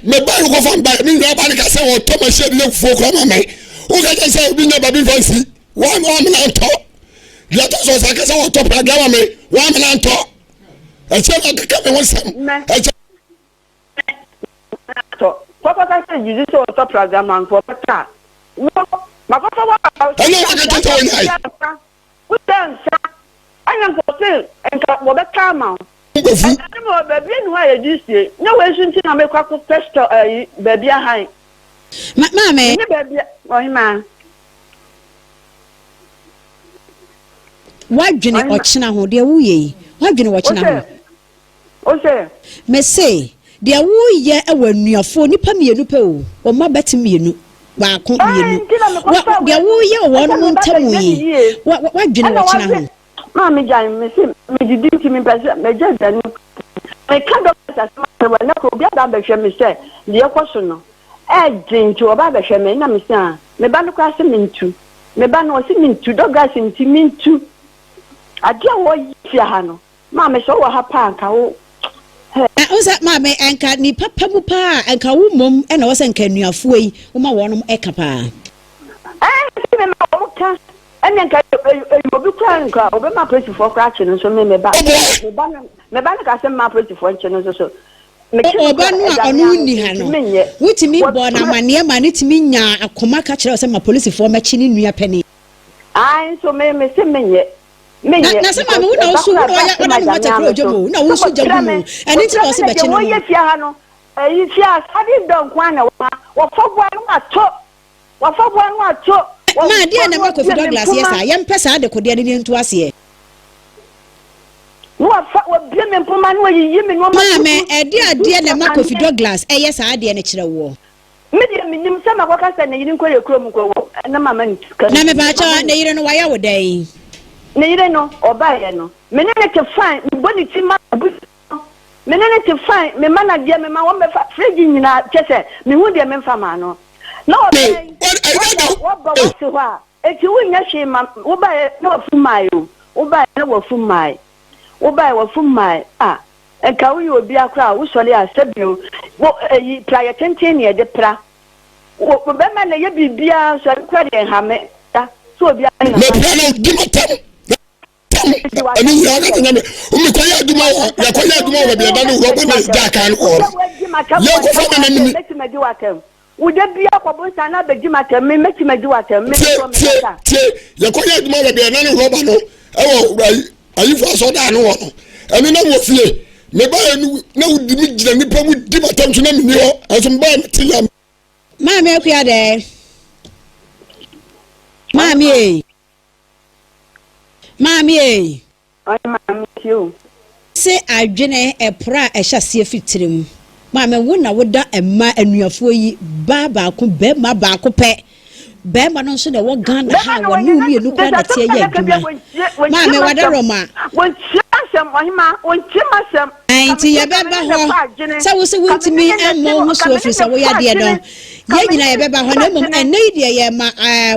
me ba ko fan ba mi na ba ni ka se wo to ma she le fo ko ma me o ka se bi na ba bi fancy wa me na to ya to so sa ka se wo to program me wa me na to e che ma ka me won sam e che to ko ka se you so to program man for ta no ma ko fa wa hello ka to nyai u dan sa anya ko se en ka wo be ka ma Kofi mo baby no ha yejisie na we sunti na me kwa ko test baby ahan mame ni baby ohima wadwene ochina ho de wuye wadwene wochina ho o se me say de wuye awanuafo nipa mienu pe o ma beti mienu ba ko mienu de wuye wono mo ntamu yi wadwene wochina ho Mami jai me si me didi ti mi pese me je danu me ka doctor say me na ko bia da be hwe me say de ekoso no dinti oba be hwe me na me say me ba no kwa se mintu me ba no se mintu doga se nti mintu ade a wo yi ha no ma me so wo ha pa anka wo unsa mame enka ni papa mu pa enka wo mom e na wo se enka nuafo yi wo ma wonom eka pa me ma wo ka enen ka obi kwan ka obi ma presi for crash no so me ba ka se ma presi for nche no so oba no a onu ni ha no wutimi bo na mane ma ne timi nya akoma ka kire se ma police for ma chi ni nua pani ai so me se menye na se ma me na usu no ya ona mo ta pro jomo na usu jamu eni ti no se be chi no wo ye fia ha no yi fia sadi don kwan na wo fobwa no ato ma dia na ma Kofi Douglas yesa ya mpesa de kode ne ntu ase wo bia me mpoma no yi me no ma me ade na ma Kofi Douglas yesa ade ne kire wo me dia minim se ma kwaka se ne yiri nko ye krom ko wo na mama ntuka na me ba cha ne yire no waya wo dai ne yire no oba ye no me ne ke fine body ti ma me ne ke fine me mana dia me ma wo me fa fridge nyina kese me hu dia me mfa ma no no what about what eti wunya hwe ma wo ba na wafu mai o wo ba na wafu mai enka wo yo bi akra wo sole asebio wo yi prayer tenten ne de pra wo be ma na ye bibia so kwa de hame ta so obi na me plano di matam ani ya ga nyame o me kwa ya duma wo be da no wo na da kan ko yo ko fa na ni ude bia kwabonsa na begimata me metimadi watem me so me ta ye konya duma we be na ne roba no ewo ayi fo so da no wo no emi na wo fie me ba enu na udi mi gina nipa mu di matam so na mi ni ho aso mba me ti ya ma me akua de mami ai mami you se adwene epra ehyasie fitirim ma me wo na woda emma anuafo yi ba ko be ma ba ko pe be ma no so de wo Ghana ha wo nu mi enu kwa na tie ye adwuma ma me wada roma won chiasem ohima won chimasem Auntie Yabeba ho. Sa wo se wuntimi emmo ho so ofri sa wo ya de no. Ye nyina Yabeba ho na mum ene de ye ma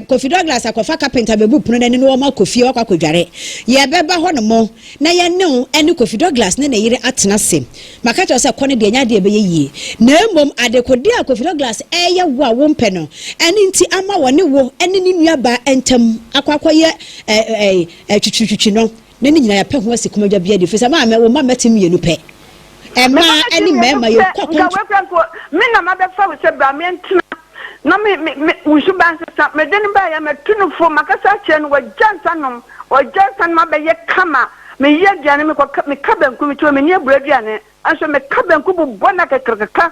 Kofi Douglas akofa carpenter bebu puno na ni no ma Kofi akwadware. Yabeba ho no mo na ye ne ene Kofi Douglas ne yire atena sem. Maka cho se kone de nya de be ye. Na mum adekodi a Kofi Douglas eye wo a wo mpe no. Ene nti ama wo ne wo ene ni nuaba entam akwakoye twitwitwi no. Ne nyina ya pe ho asikumadwa bia de fisa ma wo ma metim ye nu pe. Emma any mema you cock. Me na ma be fa we se bra me ntina. Na me we should ban sa me den ba ya me tunu fo makasa che no jansanom o jansan ma be ye kama me ye diane me ko me kabanku me to me ne bra diane anso me kabanku bu bona kekreka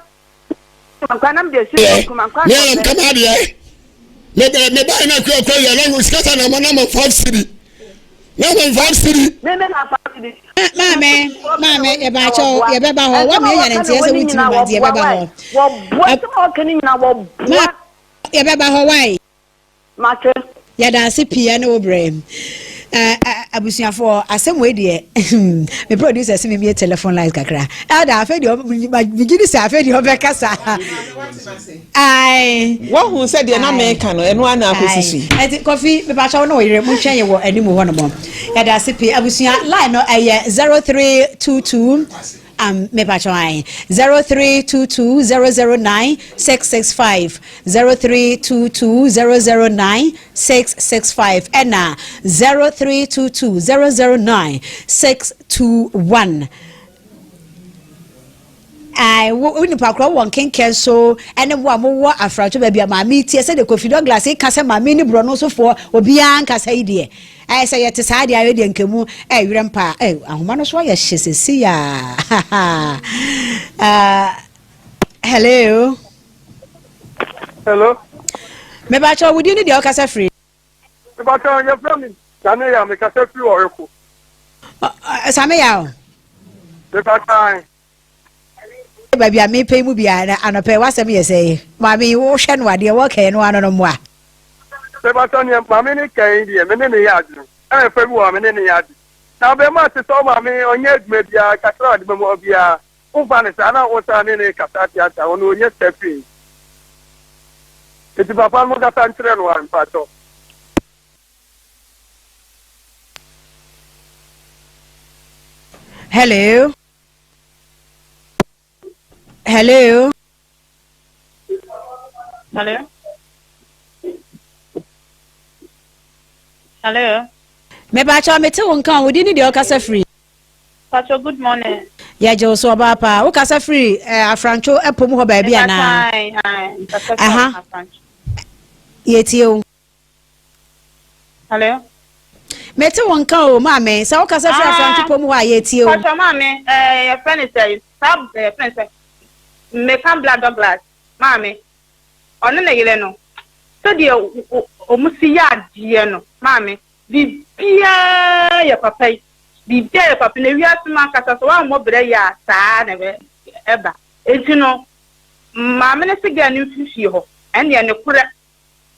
man kwanam de si ko man kwa me kama de me ba na ko ya na uskata na mana ma 5 city na ma 5 city me na 5 city Mame, ye ba cho, ye be ba ho, wa me nya ntie se wuti ma die be ba ho. Wo bo to kani na wo bo. Ye be ba ho wai. Ma che. Ya da se pia na obrem. Abusuafo asem we de me producer se me telephone lines kakra. Da afa de me gidi se afa de obekasa. Ai, wo hu se de na me ka no eno ana afesisi. Eti Kofi me ba cho no yire mu hwen ye wo animu ho no mo. Ya da se pia abusua line no 0322 me pa choi 0322009665 0322009665 and 0322009621 I wouldn't park one can cancel and one more afraid to be my meat. Said the Kofi Douglas, Casa, my mini brono so for or Bianca say, I say at the side, I already and Kemu, grandpa, I'm one of why she says, see ya. Hello. Hello. Maybe I would you need your casa free? About your family, Samia, make a few oracle. Samia. The time. Baby, I may pay Mubia and a pay what's a me say. Mammy, ocean, what dear work and one on moi. Sebastian, Mammy, Canadian, many yards. I have woman in the yard. Now, the master saw Mammy on yet, maybe a catron, Memobia, Ufanisana, or Sanine Casatia, on your stepping. It's a papa Mugatan one, Pato. Hello. Hello. Hello. Hello. Me ba cha me te won kan wodi ni de okasa free. Pacho, good morning. Ya je so ba pa. Okasa free afrancho epom ho ba bia na. Hi. Aha. Yetio. Hello. Me te won kan o ma me. Sa okasa free afrancho pom ho ayetio. Pacho ma me your friend is friend me can blood Douglas. Mami. Ono na yele no. So de o musi ya die no. Mami. Bibia ya papa. Bibia ya papa na wiase ma kasa so wa mo bre ya saa na be eba. Enti no mami ne siga ni fifi ho. Ene ne kura.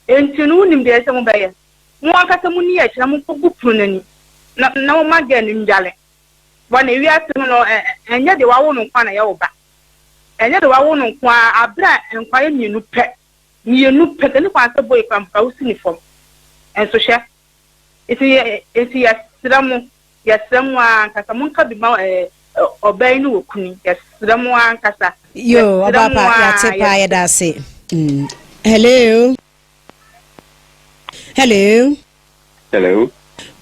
Enti no nim de ese mo be ye. Mo akasa mu ni ya kira mo pogu nani. Na mo maga ni njale. Bo na wiase no enye de wa wo no kwa na ya wo ba. Enye de wa wo no kwa abra enkwa ye mienu pe kani kwa se boy pam ka usi ni form enso hye isi ya siramu ankasa munka bi ma obey no okuni ya siramu ankasa yo obapa ya tepa ya dase hello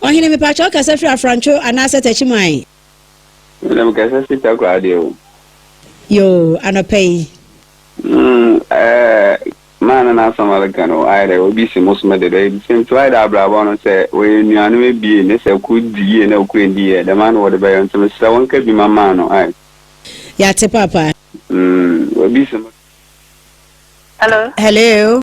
ohine me pa cho kasa free afrancho anase tachimai me kasa sita kwa dio yo anopay man na samalakano aire obi si musme de same to aire abrabo no say we nuanu e bie ne say ku die na ku endie the man wo de be yon so say won ka bi mama no ai ya te papa obi si hello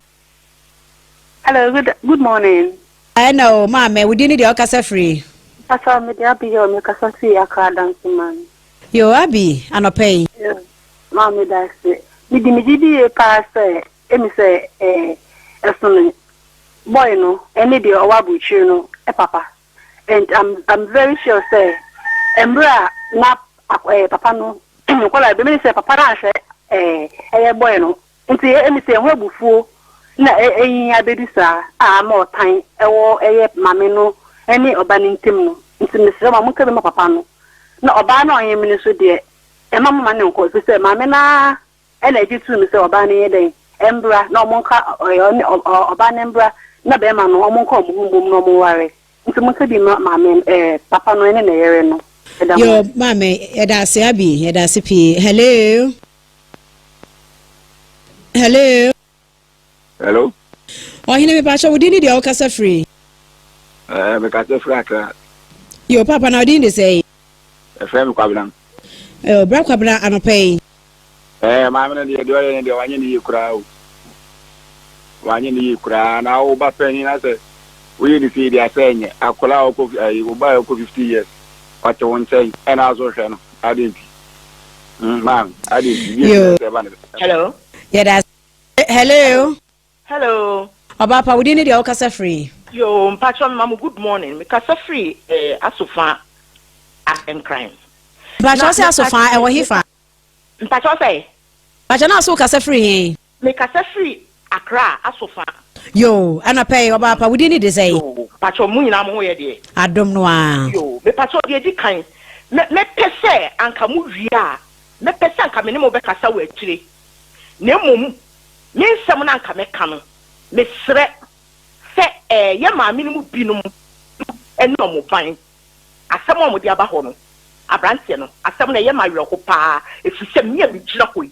good morning. I know mama we didn't the okasa free Pasa me dia bi yo me kasa free aka dance man yo abi anopay mama da se mi di pa say emi say esono boy no eni de owabuchi no papa and I'm very sure say embra na papa no kola be me say papa na hwe boy no nti emi say ho abufuo na eyin abedu sa ma otan ewo mame no eni oba ni ntem no nti me say ma muka be ma papa no na oba na onye me so de ma mama ne nko say mame na na ejitu me say oba na yeden embra na omonka oba na embra na be ma no omonka omuhumum no omware nti muka di mame papa no ene na yere no yo mame edase abi edase pi hello ohine me pacha wodi ni dia o kasa free me kasa free akra yo papa na wodi ni say FM kwablan bra kwablan anopay mame na dia do dia wanye ni kura o wanye ni kura na o ba pani na say we ni fi dia senye akola o ko ba ko 50 years what you want say and also no I didn't ma'am I didn't hello that's hello Obapa we need your kasa free yo mpacho mama good morning me kasa free asofa and crime mpacho say asofa e wo hifa mpacho say mpacho na so kasa free me kasa free Accra asofa yo anapay Obapa we need to say yo mpacho mu nyina mo ye de adom no a yo me mpacho de di kan me pese anka mu wia me pese anka me ne mo be kasa wa atire na mom me nsem na anka me ka no me sre se ye maame no mu binom eno mo ban asem mo de aba ho no abrante no asem na ye ma wereko pa efisem me bi gira koi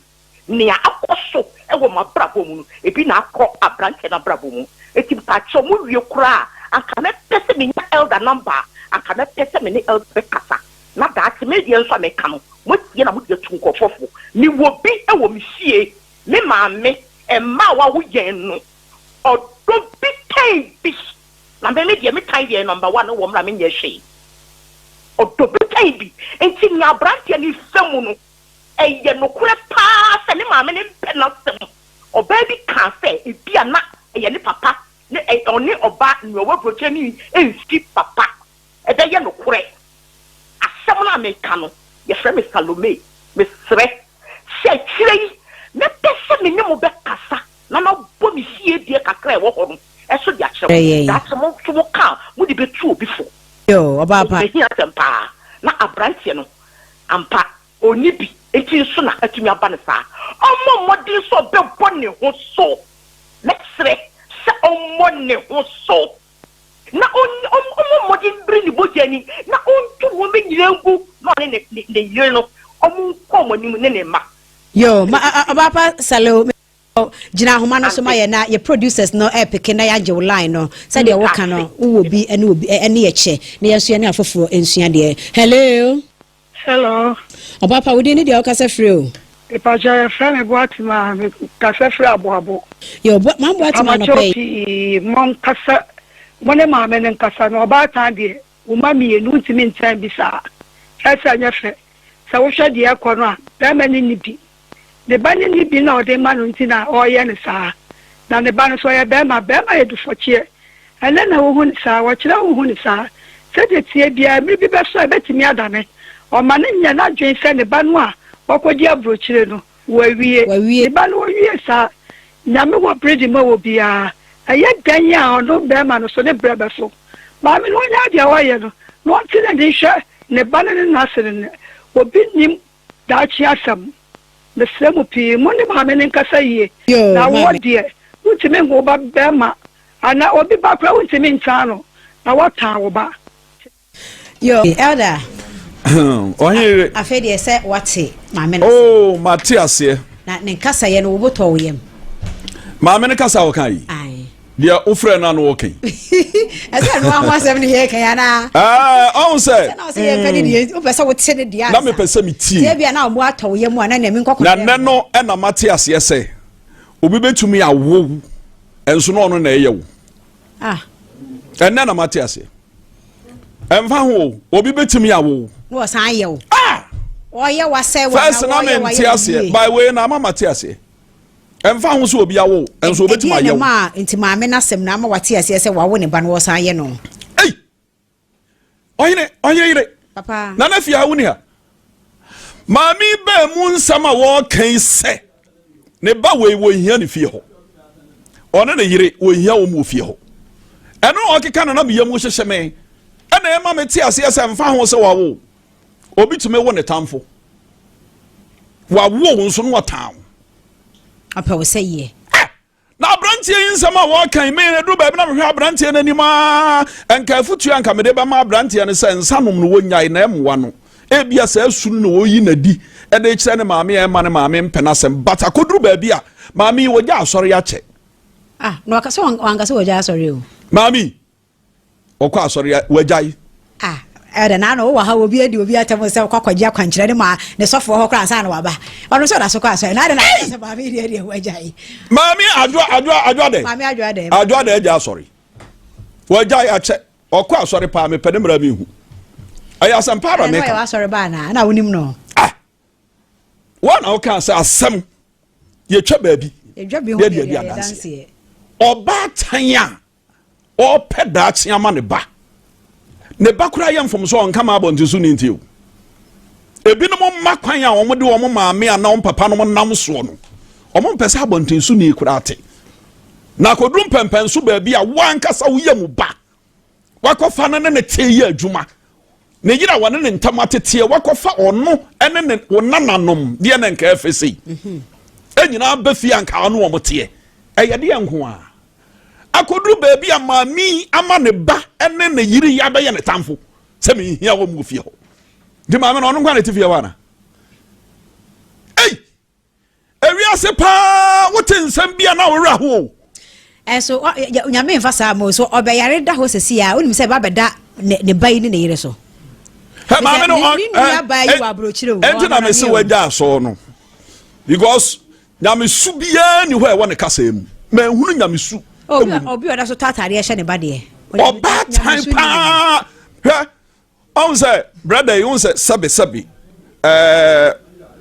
ne akoso ewo ma brabo mu no ebi na akọ abrante na brabo mu eti pacho mu wie kura anka me pese me nya elder number anka me pese me ne elder kasa na daati me die nso me ka no mo tie na mo de tu nkofofo ni wo bi ewo mi fie me maame emma wa wo yen no odo bi tai bi na me die me tai die number 1 wo mra me nye hwe odo bi tai bi enti ni abrante ni femu no eye no kure pa se ni maame ni na sem oba bi kan se ebia na eye ni papa ne oni oba ni owo broche ni ensi papa e da ye no kure asem na me ka no ye frɛ me Salome me srɛ se kirei me pese me ne mo be kasa na na bo mi fie die kakra e wo ho no e so dia kyerɛ that mo so ka mo di betu obi fo yo Obapa me hia tempa na abrante no ampa oni bi enti so na atumi aba ne saa omo modi so be bɔ ne ho so me srɛ se omo ne ho so na omo modi bri ni bojani na onto wo me nyirangu no ne yire no omo nkomo ni ne ne ma yo Obapa salo jina homa no so ma ye na ye producers no epic na ya je line no say de wo ka no wo bi ene ye che na ye so ye na afoforo ensua de hello Obapa we need your kasa free o Epaja friend boati ma kasa free aboabo yo ma boati ma no pay mon kasa mone ma men kasa no ba ta de wo ma mi enu ntimi ntan bi sa esa nya fe sa wo hwe de ekono a ba ma ni bi de ba ni bi na o de ma no ntina o ye ne sa na ne ba no so ye ba ma ye du fochie ele na wo hu ni sa wo kira wo hu ni sa se de tie bia mi bi be so betimi adane o ma ne nya na dwen se ne ba no a wakodi abrochire no wawie ne ba no wie sa na me wo bridge ma wo bia aye dan ya ono be ma no so ne brebe so ma me no nya dia wa ye no no tine de hwe ne ba ne na sere ne obi nim da chi asam ne semu pi mo ne ma me ne nkasa yie na wo de utime ngo ba be ma ana obi ba kra utime ntano na wata wo ba yo elder Oyerepa afede se wate maame oh Matias na ne nkasa ye no wo boto wo yem maame ne kasa wo kan yi ai dia wo frɛ na no wo kan asa no anwa asɛm ne ye kan ya na on say na se ye kan ni wo pɛ sɛ wo te ne dia na me pɛ sɛ me tie tie bia na wo atɔ wo yem a na me nkɔkɔ na ne no na Matias ye sɛ obi betumi awo enso no no na ɛyɛ wo ɛnna na Matias ɛmfa ho obi betumi awo no san ye wo oye wase wo first na me Matias by way na Matias emfa ho so obi awo enso obetuma aye wo ma nti maame na sem na ma Matias se wawo ne ba no wo san ye no ei oyire papa na na fia wo ni ha Mami be mun sama wo kan se. Ne ba we wo hia ne fie ho. One ne yire wo hia wo mu fie ho. Eno okeka na me yam hyehyɛ me. Ena ema me ti ase ase mfa ho se wa wo. Obi tume wo ne tamfo. Wa wo nso no watan. Apa wo se ye. Na abrantie nsama wo kan me ne do ba bi na hwe abrantie na nima enka futu anka me de ba ma abrantie ne se nsanom no wo nyai na emwa no. Ebia sa asun no oyi na di e de kire ne maame e ma ne maame mpena sem bata koduru ba bia maame wo ja asori ya che no aka so wanga so wo ja asori o maame okwa asori wo jai era na no wo ha obi adi obi atam se kwakwaji akwankyere ne ma ne sofo ho kra ansa na waba ono so da so kwa asori na de na se maame ri wo jai maame adwo de maame adwo de ja asori wo jai a che okwa asori pa me pede mra mi hu aya sampara me ka sorry ba na wonim no one o kan say asem ye twa baabi ye bi adanse oba tanya o peda chiama ne ba kura yem from so on kama abonti so ni ntio ebinom makwan a omo de omo maame ana on papa no nam so no omo mpese abonti so ni kura ate na kodum pempen so baabi a wankasa wo yem ba wakofa na ne tie adwuma ne yira wane ne ntamatete wakofa ono ene ne onananom de ne nka afesi enyina bafi anka ano omote eye de enko a akoduru baabi a maami ama ne ba ene ne yiri ya be ye ne tamfo se me hia wo mu fie ho de maame no ono kwa ne tifie wana ewiase pa wote nsam bia na wora ho so nyame mfa sa mo so obeyare da ho sesi a onim se ba beda ne bai ni ne yire so maame no na me se waja so no because nyame su bia ni ho e won kasa emu ma hunu nyame su obi oda so tatare ye hye ne ba de oba time pa on say brother you say sabi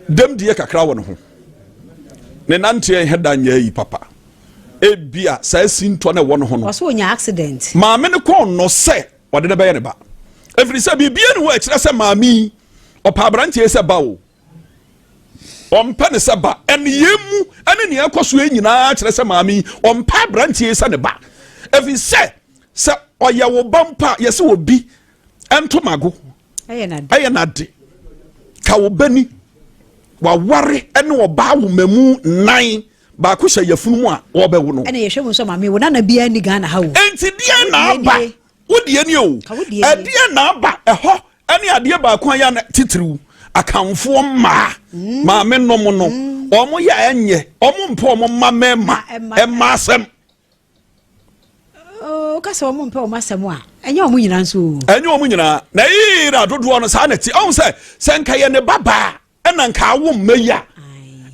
dem die kakra won ho ne nante heda nya yi papa ebia sa sinto na won ho no so onya accident maame ne ko no se wode de be ye ne ba every say bibia ne ho akira se maami opa abrantie se ba o ompa ne se ba ene yemu ene ne ekoso enyina akira se maami ompa abrantie se ne ba every say se oye wo bampa ye se obi entomago aye na de ka wo bani wa ware ene oba wo mamu nan ba ko hye yafunu mu a wo be wo no ene ye hwemu so maami wo na bia ni Ghana ha wo enti dia na aba wodie ni o adie na aba eho ane adie ba ko ya na titiriu akamfo ma me no mo no omo ya enye omo mpo omo ma mema ema asem ka so omo mpo omo asem a enye omo nyina nso enye omo nyina na ira dodo no sa na ti on se nka ye ne baba ena nka awo mmeya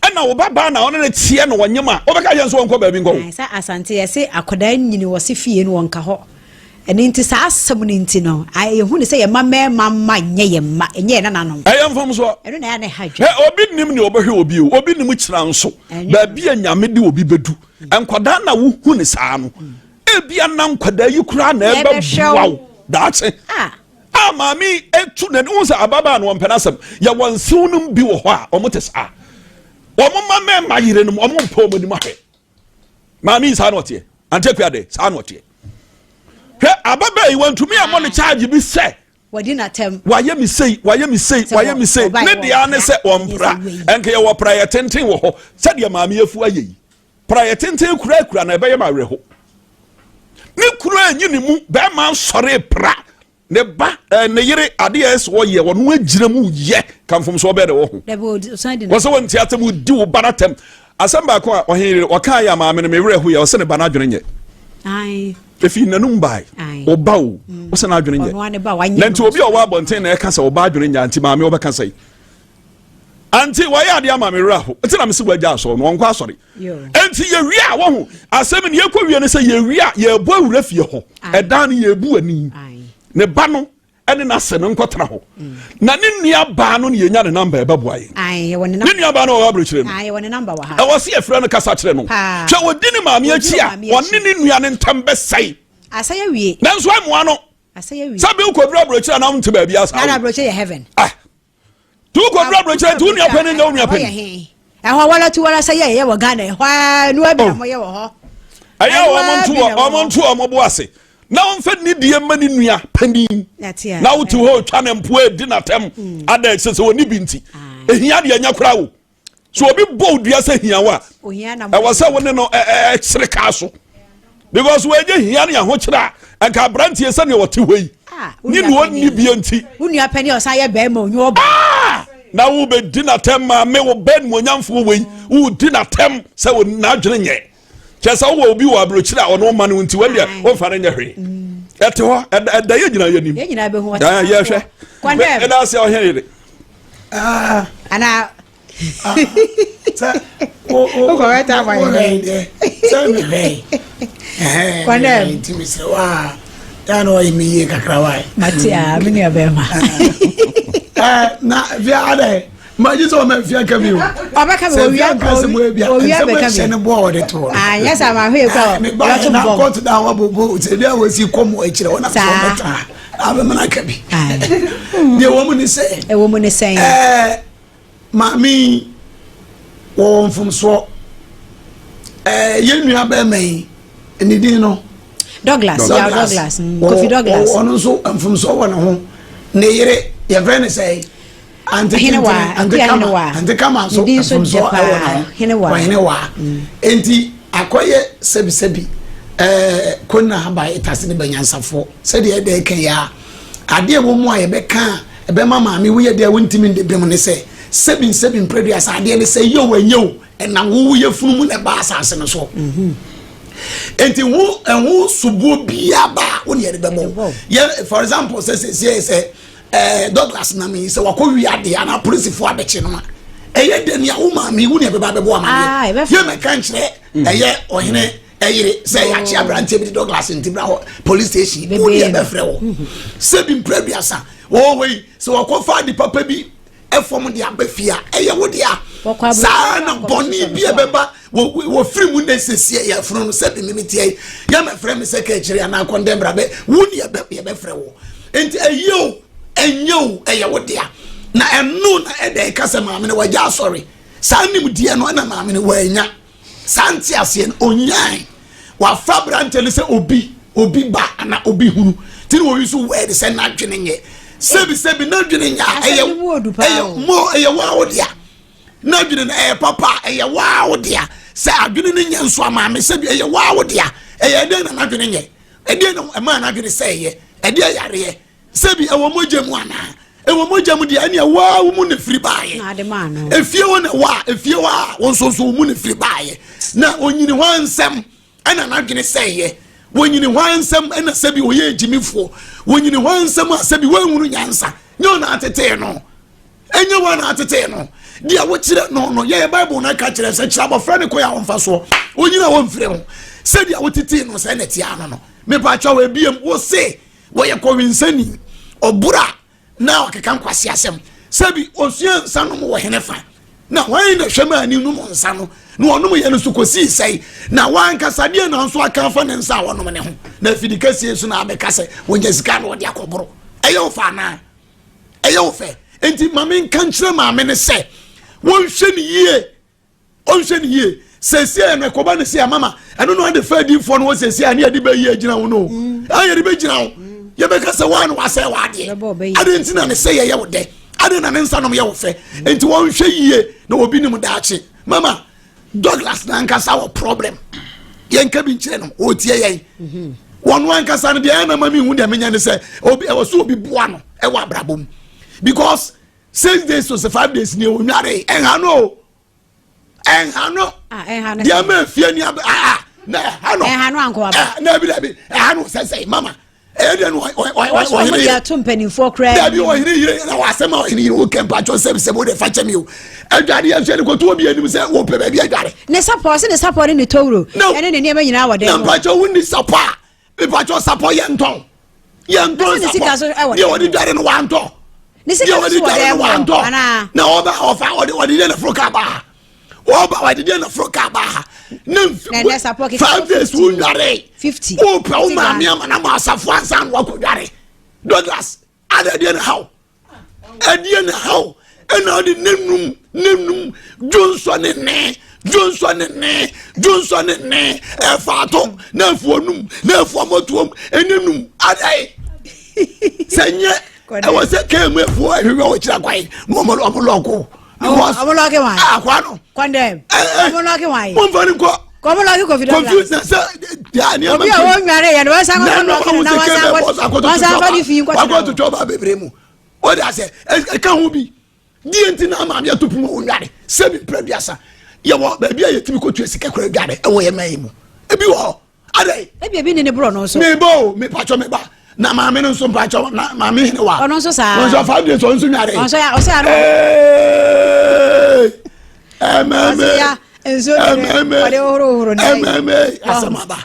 ena wo baba na ono ne tie no wonyema obeka ye nso wonko baabi nko sa asante ye se akoda nyini wo se fie no wonka ho eni nti sa asem ni nti no hu ne se ye mama nye ye ma enye na nanom mfom so eno na ya na hadwe obi nim ne obehwe obi o obi nim kira nso baabi anyame de obi bedu enkwada na wo hu ne saa no ebia na nkwada yi kura na eba wow dache mami etu na unsa ababa na wompena asem ya wonsiwnum bi wo ho a omote saa omoma ma yire num omompa omonim ahwe mami saa na ote antekwa de saa na ote ababa yi wantumi a mo ne charge bi se wadi na tem waye mi sei ne dia ne se ompra enke ye wo prayer tenten wo ho se dia maami afu ayeyi prayer tenten kura na ebe ye ma reho ne kura anyi ne mu be ma sore pra ne ba ne yire ade es wo ye wo no agire mu ye kamfom so be de wo ho wo so won tiatem wo di wo banatem asamba ko a ohenire o kan ya maami ne me reho ye wo se ne bana adwene nye ai efi nanum bai oba o wo se na adwene nye na nti obi o wa bonten na e ka se oba adwene nya nti maami obeka sai anti wa ya dia maami raho nti na me se gwaja so no onko asori enti ye wi a wo ho asem ne ekwa wi ne se ye wi a ye bo awura fie ho edan ne ye bu ani ne ba no ene na se no nkotara ho na ne nua ba no ne ye nya ne number e beboa ye woni number ne nua ba no wa bro kire no woni number wa ha e wo se e fra no kasa kire no hwe wodi ne maami achi a woni ne nua ne ntambe sai asaya wie na nso amoa no asaya wie sabe ukodura bro kire na mte ba bia asa na bro kire heaven Tu ko bra bra chere tu unu apani nya unu apani. Ehwa wala tu wala say ye wo Ghana ehwa nu abi mo ye wo ho. Aya wo montu o mo ase. Na onfa ni die mani nua pani. Na wutu ho twa na mpo edi na tem. Ada exese woni binti. Ehia de anya kura wo. So obi bo dua se hia wa. Ohia na. E wasa woni no exere ka so. Because we je hia na ho kira anka brantie se ne wote hoi. Ni no ni bianti. Unu apani o say ye be ma onyo oba. Na wo be di na tem ma me wo ben mo nyamfo we. Wo di na tem se wo na dwene nye. Chesa wo obi wo abrochira ono ma no nti we de wo fa na nya hwe. Ete ho da ye nyina yanim. Ye nyina be ho. Da ye hwe. Kwande. E da se o here. Ana o ko eta ba ye. Say me be. Kwande. Intimi se wa. Ya no imi ye kakra wa. Matia me ne be ma. Na via ade. Ma ji so me via ka mi o. Obeka me owia be ka mi. Ne bo de to. Yes am ahwe ko. Me ba na court da wa bobo. Se dia we si komo e kire wona so beta. Abe mana ka bi. De wo mu ni se. E wo mu ni se. Ma mi wo mfum so. Ye nua be mai. Ni din no. Douglas. Kofi Douglas. Ono so mfum so wona ho. Ne yire ye friend say ante kama so from so hinewa enti akoye sebi konna haba itase ne banyansafo se de de kan ya ade wo mu aye be kan e be mama me wo ye de wontimi de bem ne se sebi previous ade ne se yo wanyo na wo ye funu mu ne ba asase no so enti wo subu bia ba wo ne de be mo ye for example say Douglas na me se wakowi ade ana police fo abeche no eye de nia wo ma me wo ne beba bebo ama ye me kan kire eye ohene eyire se ya chi abrante bi Douglas ntibra police station wo ne be frɛ wo se bi mprabiasa wo we se wakofa di papa bi efom de abafia eye wo dia sa na boni bi ebeba wo free mu ne sesie ya fro no se bi mimitie ye me frɛ me se ka kire ana condemn be wo ne be frɛ wo enti eyo enyo eyewodia na enu na ede kase maame ne waja sorry sanim die no na maame ne wanya santi ase onyan wa fabrante ne se obi ba na obi huru tini wo yusu word se na dwene nye sebi na dwene nya eye wa odia na dwene na papa eye wa odia se adwene ne nya nso maame sebi eye wa odia eye de na dwene nye ede no ma na dwene se eye ede yare sebi ewo mojemu ana ewo mojemu de ane wa wo mu ne firi baaye na de ma no efie wo ne wa efie wa wo so mu ne firi baaye na onyini hwansem ana na dwene seye wonyini hwansem ana sebi oye ejimifo wonyini hwansem a sebi wanhuru nyansa nyo na atete no enye wa na atete no dia wo kire no ye bible na ka kire se kire abofra ne koya wonfa so onyina wo mfire ho se dia wo tete no se na tia no me pa cha we biem wo se wo ye ko winsani obura na okeka nkwase asem sabi osua nsano mo wo henefa na wan na hwema ani no mo nsano na onom ye no so kosi sei na wan kasade na nso aka fa ne nsa wonom ne ho na fidikasi so na abeka se wonye sika na odi akoboro eyo fa na eyo fe enti mame nka nkyere mame ne se wonhwe ni yie sese na koba ne se mama eno no ade fa di fo no wo sese ani ade ba yi agina wo no ayi de ba gina wo ye be kase wan wase wade ade ntina ne se ye wo de ade na ne nsa no ye wo fe enti won hwe yie na obi nim daache mama Douglas na nkasa wo problem ye nka bi nkyere no o tie ye won wan kasa no de na mami hu de menya ne se obi e wo so obi boa no e wo abrabom because 6 days to 5 days ni o nware enhano dia me fie ni na hano anko aba na bi hano say mama ede no o ya tumpeni for cry da bi o hiri na wasema o hiri o kempa cho sebe de fache mi o adware ya hwe ko to obi anim se wo pe ba bi adware ne support ne towro ene ne ne nyina wode na pa cho woni support be pa cho support ye nton ye wodi dware no wa nton ne sika so wa nton ana na oba ofa wodi na froka ba oba wadi na froka ba na support 5 days wundare 50 o pa o ma mi ama na ma asafo ansan wa ko dware Douglas adie na how ena di nenum Johnson ne efato na efuonum na efuamotuom enenum adai senye e was a came for everyone chira kwai omoloko omoloke wan akwano kwandem omoloke wan mo mfani ko omoloke ko video confuse na sa ya ni obi o nware ya no wasa ko na wasa ko di fi ko to choba bebremu o da se e ka hu bi di enti na ma ya topu mo nware se bi prebiasa ye wo ba bia ye timi ko tu esika kora dware e wo ye mai mu e bi wo adai e bi ne bro no so me bo me pacho me ba na ma me no so pacho na ma me ne wa ono so sa no so 5 days on so nware on so ya no ya enzo wale horo na asamaba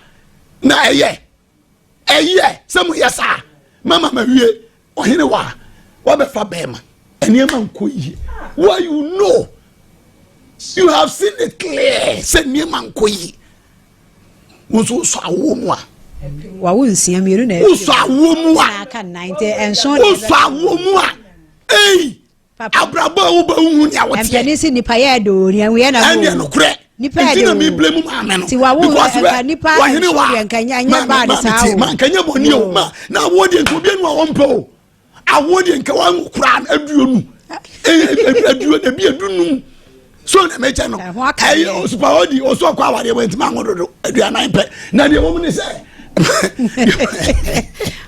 na eye samu yesa mama mawie ohene wa be fa bema eniema nkoyi why you know you have seen it clear say eniema nkoyi wonso so awo mu a wa wonsia miru na so awo mu a aka 90 enso so awo mu a abrabo wo ba hu ni awote empeni si nipa ya do ni anwe na wo no kure nipa ya do mi blame ma me no ti wa wo nipa ya so nkanya nya ba de sa wo ma nkanya boni o ma na wo de nko bi anu a wompo awo de nka wa kura aduonu aduonu na bi adunu so na mecha no ayo super odi o so kwa awade went ma ngododo aduanan pe na de wo mu ni say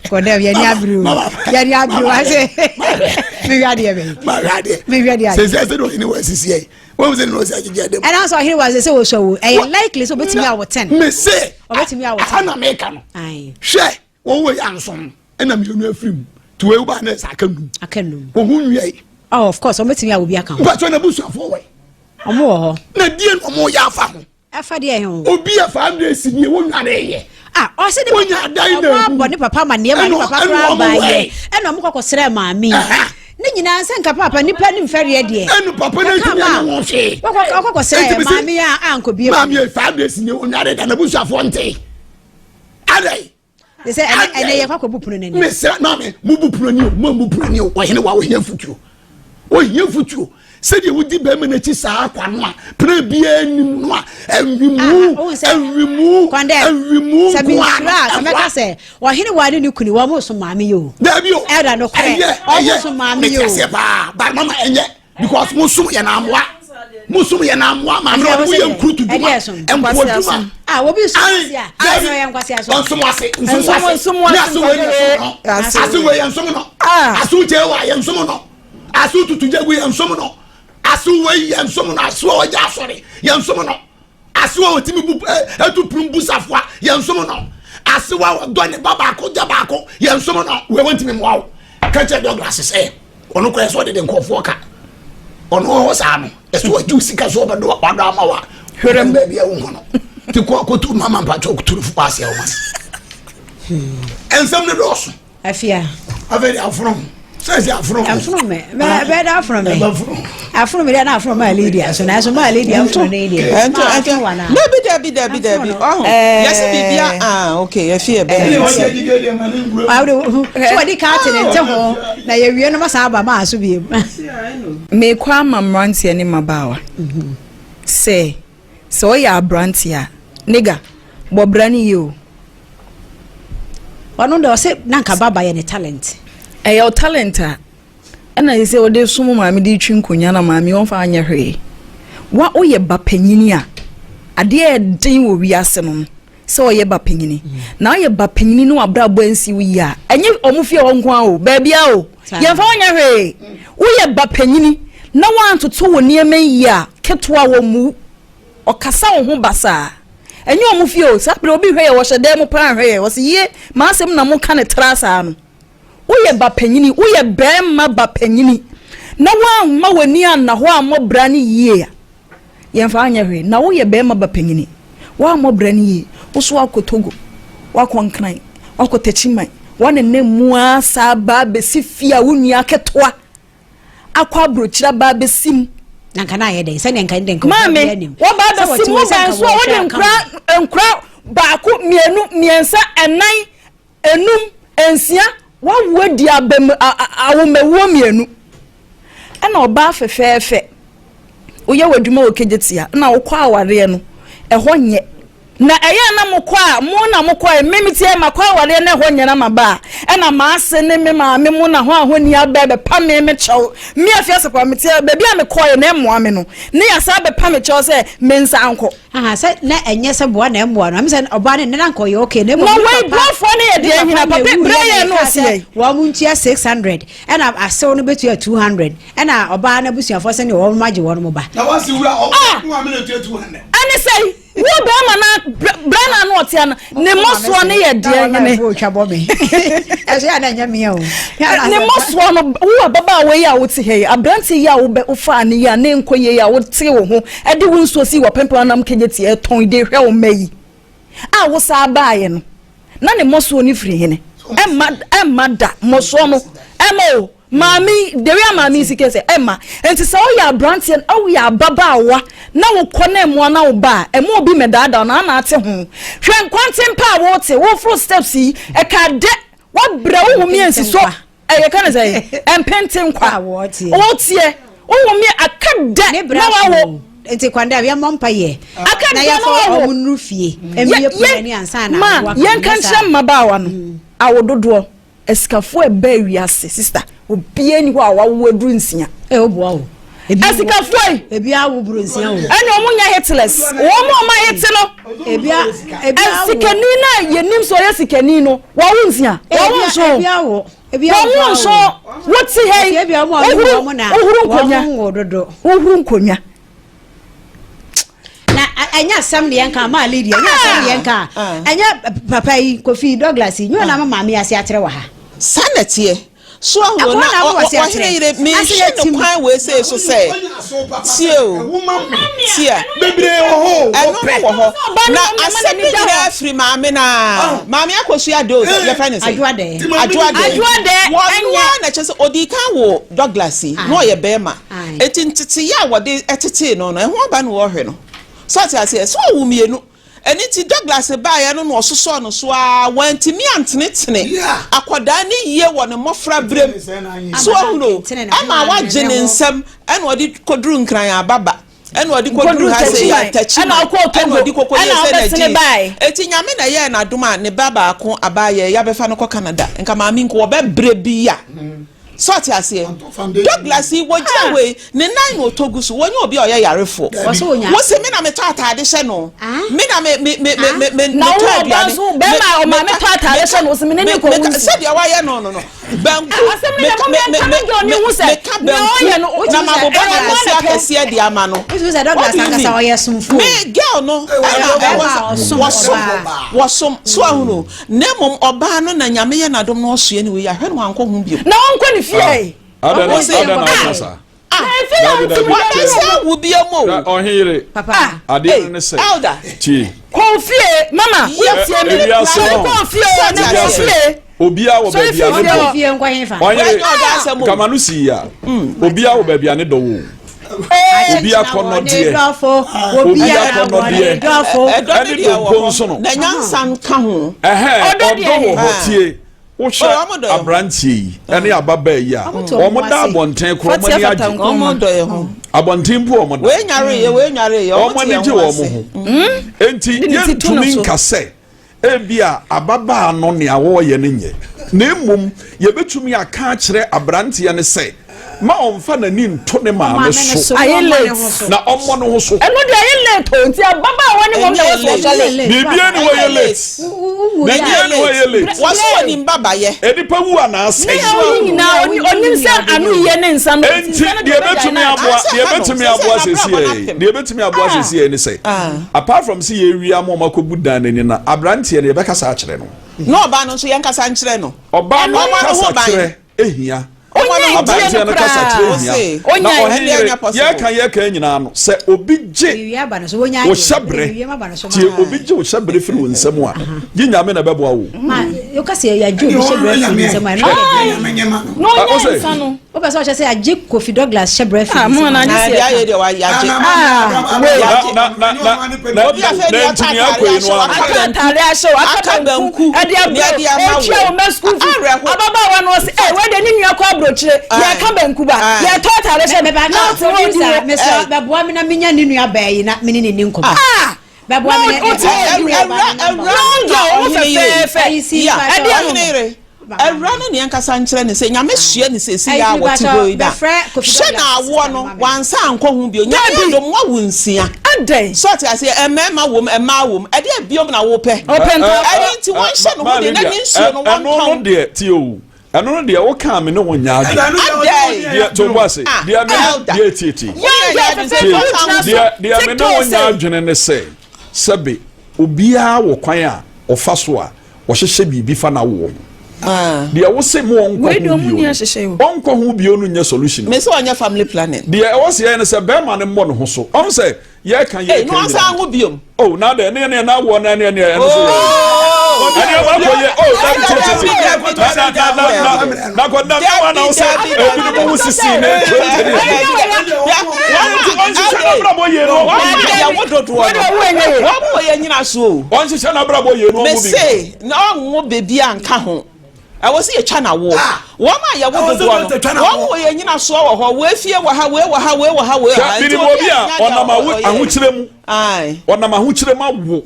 Koda yani abru ase me wiade say do any was see what was no say dem and also here was say wo so likely so betimi awo 10 me say betimi awo 10 ana me ka no ai hwe wo we ansom na me nu afrim to we ba na akanu wo hu nwie oh of course o betimi awo bi aka ho but so na busu afo we omo ho na die no mo ya afa ho afa de ho obi afa adress ni wo nware ye o se ni wonya dai na bo ni papa ma ne ma ni papa kra ba ye eno mo kokosere ma mi ne nyina nse nka papa nipa ni mfere de enu papa na ti na wo hwe kokosere ma mi ya anko bi ma mi 5 days ni wonyare da na busu afo nte adai they say ene ye kwakọ bupunu ne me se na me mu bupunu ni mo bupunu ni wo hene wa wo hia futuo se de wudi be me na chi saa kwa no a pre bia nim no a enwimu sabira sameka se wo hene wa ni kuni wo mo so maame yo da bi o era no kre o mo so maame yo ba mama enye because mo sum ye na amwa ma no wo ye nkrutu duma empo duma wo bi sum sia da no ye nkwase aso nsum ase asu we ye nsum no asu je wa ye nsum no asu tutu je we ye nsum no asu we ye nsum no asu o ja sori ye nsum no asu o timi bu etu prumbu safwa ye nsum no asu wa do ne baba ko ja ba ko ye nsum no we want me mo ka che Douglas say onu ko so de nkofo ka onu ho sa no eso aju sika so ba do ama wa hwere mba bia wo ho no ti ko tu mama pa cho kuturu fu passe o ma ensam ne do so afia averi afron say afron me be da afron me na afron ma lady so na so ma lady afron ne dia ento na bi oh yes bibia okay afia be so di ka te ne ho na ye wie no ma sa ba ma so bi me kwa mamrantie ne mabawa say so ya brantia nigga bobrani you ono do se nanka baba ye ne talent your talent na you say o de sumu maami di twinkonya na maami won fa anya hwe wa o ye ba panyini a ade e den wo wiase no so o ye ba panyini na o ye ba panyini no abra bo ansi wi a enye omufie ho nko a o ba bia o ye fa anya hwe wo ye ba panyini na wan toto wo niema yi a ketwa wo mu o kasa wo ho basa enye omufie o sa pre obi hwe ye wo hyede mu pa hwe ye wo se ye ma asem na mo ka ne trasa no uye ba panyini uye bema ba panyini na wa ma wani an na ho amọ brani yie ye mfa anya hwe na uye bema ba panyini wa amọ brani yie uso akotogo wa konkran akotachiman wa ne nemu asa ba besifia unia ketwa akwa brochira ba besim nanka na ye den se ne nka den ko mame wa ba besim wa ba so wo de nkra ba ko mienu miensa enan enum ensia wa wodi abem awomewuo mienu ana oba fefefe oye wadwuma okejetia na wokọ aware no ehọ nye na eya na mokọ mo na mokọ memitie makọ aware na ehọ nye na maba na maase ne me ma me mo na ho ahoni abebe pa me chew me afiase kwa metie bebi a mekọ na emoa me no ne ya sa be pa me chew se mensa anko aha se na enye se boa na emoa no am se oba ne na nko ye okay na mo we blafo ne ye de hina papa braye no sie wa mu ntia 600 na asew no betua 200 na oba na busuafo se ne wo maje wo no ba na wasi wura o mu me na 200 ani say wo be ma na brana no otia na ne moso ne ye de hene wo twabo me ase ya na nya me o ne moso no wo baba we ya wo ti he abranti ya wo be ufa ne ya ne nkoye ya wo ti wo ho e de wo nso si wo pempa na mkejeti e ton de hwe wo mayi a wo sa baaye no na ne moso ni firi hene emma da moso no emma mami dewe mami sikese emma enti se o ya brantie o ya baba wa na wo kone mo na wo ba emo obi medada na na ate ho hwe nkwantin pa wo te wo fro steps yi e ka de wo bra wo mi ensi so e ka na say empentin kwa wo tie wo mi akade na wo enti kwanda abia mompa ye na ya fo omunu fie emie plani ansa na ma yen kan hye maba wa no awododo esikafo ebe wiase sister obi ni ho awawo aduru nsia obo awo esikafo ebi awo buru nsia o ene omunya hitless wo mo ma hitlo ebi esikani na yenim so yesikani no wo nsia wo nso ebi awo nso woti he ebi awo awo na ohuru nkonya na anya sam ne yanka ma lady anya sam ne yanka anya papa yi Kofi Douglas nyo na mama me ase atere wa ha sanetie so ahuro na o here me hye no kwan we say so say tie o tie bebre ho ho na asem ni gira free maame na maame akosu ado your friend say ajuade enya na chese odikan wo Douglas no ye bema etintiti ya wode etete no no e ho ba no wo hwe no so ati so wo mienu eni ti Douglas baaya no no soso no so a wantimi antenetene akoda ni ye wo ne mofra brem so ahuro ama waje ne nsam ena odi koduru nkran ababa ena odi koduru ha se ya tachi ena odi kokoli se na ji eti nyame na ye na doma ne baba ako abaya ya befa no ko Canada nka maami nko obe brebi ya so ati ase Douglas wojia we ne nan otogu so wonye obi oye yarefo wo se me na me to atade hye no me na me na wo ba so be ma o ma me to atade hye no so me ne ko se dia wa ye no banku na ma bobo na se akese dia ma no so Douglas akasa oye sumfu me girl no wasom so ahunu ne mom oba no na nyame ye na dom no osue ni we ya hwe no anko hu bio na onko ni fie adana papa ade ne se ti confie mama yetie me confie na confie obia wo bebia ne do kamanu si ya obia wo bebia ne do wo obia kono de obia kono de ade do bonso no na nyansa nka ho odo wo hotie Osha abranti ene ababa ya omo da abonten kro mo ni agi omo do ye ho abonten pu omo we nyare ye omo ni ji wo mo ho enti ye tumi nkase ebia ababa ano ne awo ye ne nye na emum ye betumi aka kire abranti ye ne se ma onfa na ni nto ne ma so na omo no ho so eno de ayelate o nti ababa woni mo na wo so late bibia ni wo ye late na ni wo ye late waso woni mbaba ye edipa wu ana ase na onim se anu ye ne nsa no enti de betumi aboa sesi ni say apart from see ye wi am makobu dan ni na abrante ye be kasa akire no no oba no so ye nkasa nkire no oba no kasa akire ehia onya na kasa akire ehia ye kan nyina no se obi je wo shabre ti obi je wo shabre firi wo nsam a ye nyame na beboa wo you can say ya Joe Shebref say my no yes no o person say ya Jake Kofi Douglas Shebref mo na ni say ya de wa ya je na obi afa ntumi akoi no akatare ahye akabanku e de abro o ma school ababa wa no say we de ni nua kwa abrochire ya kabanku ba ya totale she be ba na to won me so be boa me na menya ni nua ba yi na me ni ni nko be boa me Run ni ankasa nkyere ne se nyame hye ne se si ya wote boy da hye na awo no wansa anko hu bio nyame dom wa wonsia adai so ati ase emema wom ema wom ade biom na wo pe ade nti won hye no hu de na nsuo no won ton de ti o eno no de wo kan me no won nya ade de to boase de me de titi de me no won nya adwene ne se sebe obia wo kwan a ofa so a wo hyehye bibi fa na wo dia wo se mo onko hu bio no nya solution me se onya family planning dia wo se ene se be ma ne mo no ho so on se ye kan ye no sa hu bio oh na de ne na wo na ne ene so ani wa ko ye na ko na wa na se ebi no mo sisi ne ya brabo ye no ya wododo wa mo ye nyina so on se na brabo ye no me se na onwo bebi anka ho I was see a channel war. One my ya would do one way and you saw her way fear what how on which them I on a huchirema wo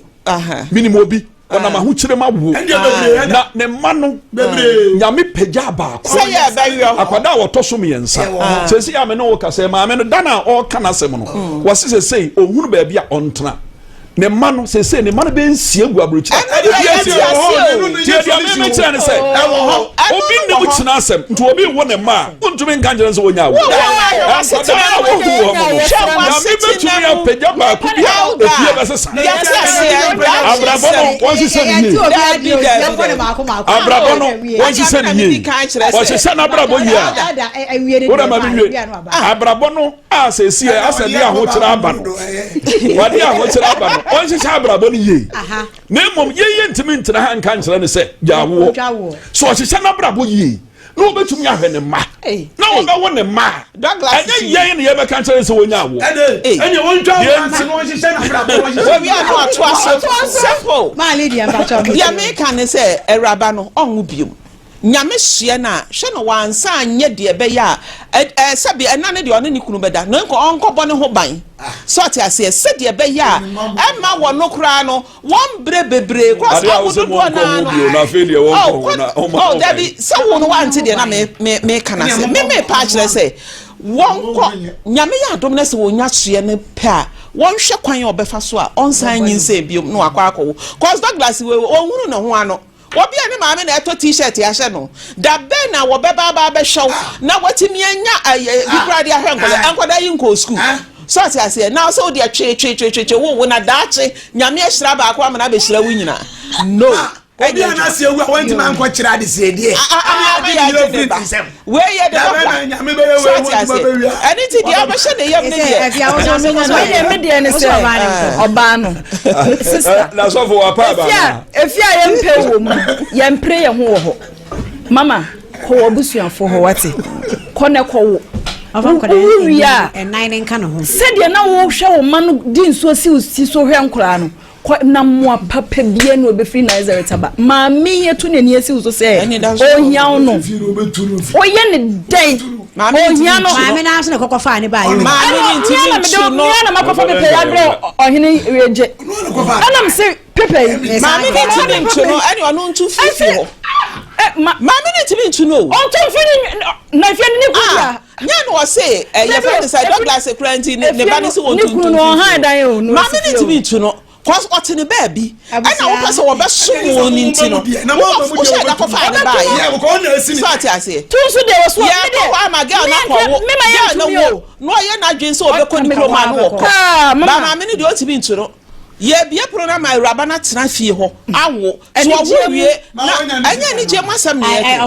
minimobi on a huchirema wo na ne mano nyame pejaba say ya very akwada wo toso me yensa say ya me no ka say ma me no dana o kana sem no was say ohunu ba bia ontena ne mano se ne mano be nsia gu abrochi me tell say obi ne mu kina asem nti obi wo ne ma untumi nka njere so wonya wo ya me betumi ya peja ba ku bia efie be sesa abrabono won se ni abrabono won se ni o se se na abrabo yi wo na ma bi abrabono a se sie asa dia ho kira aba no wa dia ho kira aba no on se abrabo ni ye na mom ye ntimi ntina ha nka nkyere ne se jawo so o se na abrabo yi no betumi ahwe ne ma na wo ga wo ne ma enye ye ne ye be ka nkyere se wonya wo enye won twa wo no se na abrabo wo we are no to us simple ma lady am ba the American ne se eraba no onwu biom nyame hye na hwe no wansa anye de be ya sabi enane de one ni kunu beda no nko onko bone ho ban so ati ase se de be ya emma wo no kra no won bre bebre cross awodo do na no oh dabi se wo no wante de na me kana se me pa kire se won ko nyame ya adom na se wo nya hye ne pa won hwe kwan ya obefa so a onsan nyinse biom no akwa cause Douglas we ohunu no ho ano obi ani maame na eto t-shirt ya hye no da be na wo beba ba be hyew na watimi anya bibrade ahwenkole ankoda yi nko school so ase na so de twe wo na daache nyame ahyira ba akwa na be hyira wo nyina no obi ana se wu want man ko kira de se die we ye de nyame be we anything dia be hye ne yam ne ye me de ne se oba no sister na so for apa ba efia ye mpe wo mu ye mpre ye ho wo ho mama ko obusuafo ho wate ko ne ko wo Avonkoda and nine nka no ho said ye na wo hwe wo ma no di nso si so hwe nkora no na mo papa bia no be free na ezeretaba ma me yetu ne ne esi wo so se ohia no oye ne den ohia no ma me na so ne kokofa ne ba yo ma me ntimi no na makofa be pe ya bro ohene reje anam se pepe ma me ntimi ntuno ani ono ntu fifi ho ma me ntimi ntuno onto fini na fie ne kuya nya no say ye friend say Douglas Ekranti ne ba ne se won tuntu no ha dan yo no ma me ntimi ntuno cause otene baby ana wo pese wo be sumo ni ntino wo sha da ko fa ne ba ye ko na esi ni so ati ase tunsu de wo so ye ko wa ma girl na ko wo me ma ye no ye na dwen so obe ko ni pro ma no wo ko ba ma me ni de otimi ntino ye bia program my rabana tena fie ho awo so wo wie na anya ni je masam ne ye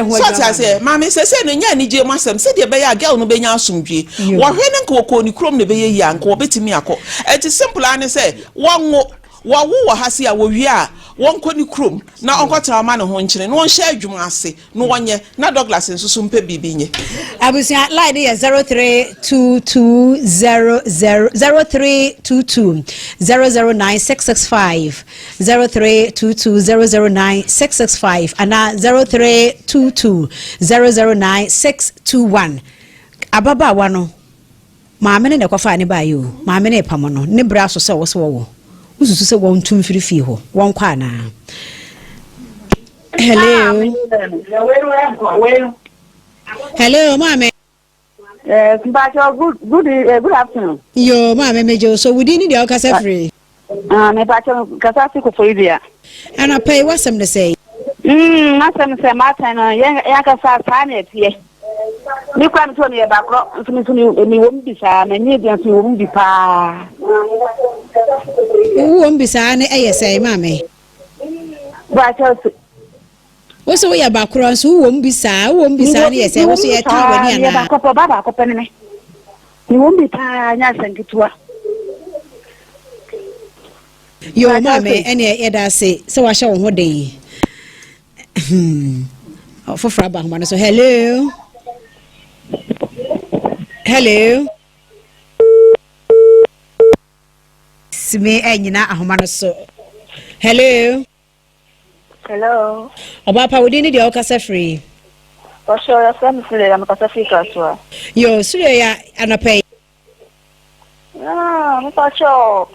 hwe ho so ati ase ma me se no nya ni je masam se de be ya girl no be nya asomdwe wo hwe ne nko ko ni krom ne be ye ya nko obetimi akọ eti simple ane se wo wo ha se a wo wie a won ko ni krom na onkota ma ne ho nkyere no hye adwuma ase no wonye na Douglas nsusu mpe bibi nye abusia line is 0322009665 0322009665 and 0322009621 ababa wano maame ne kwafa ne bayo maame ne pamono ne bra so se wo se wo ususu se won tum firifi ho won kwa na hello hello mama good afternoon yo mama mejo so we need the okasa free me pacho kasa si ko foidia ana pay wasam ne say masam se mata na ya kasa sane tie ni kwa mtu ni bakro ni wombisa na ni dia so wombipa wombisa ne ayesai mama pacho woso we ya bakro so wombisa ne yesai woso ye tawani ana bakro baba ko penene ni wombipa nya sangitua yo mame ene eda se wa hye wo ho den fofra ba ho so hello sime enyina ahoma so hello oba pa wodi ni de okasa free o sho ya sam free am kasa free kaswa yo sure ya anapay me pacho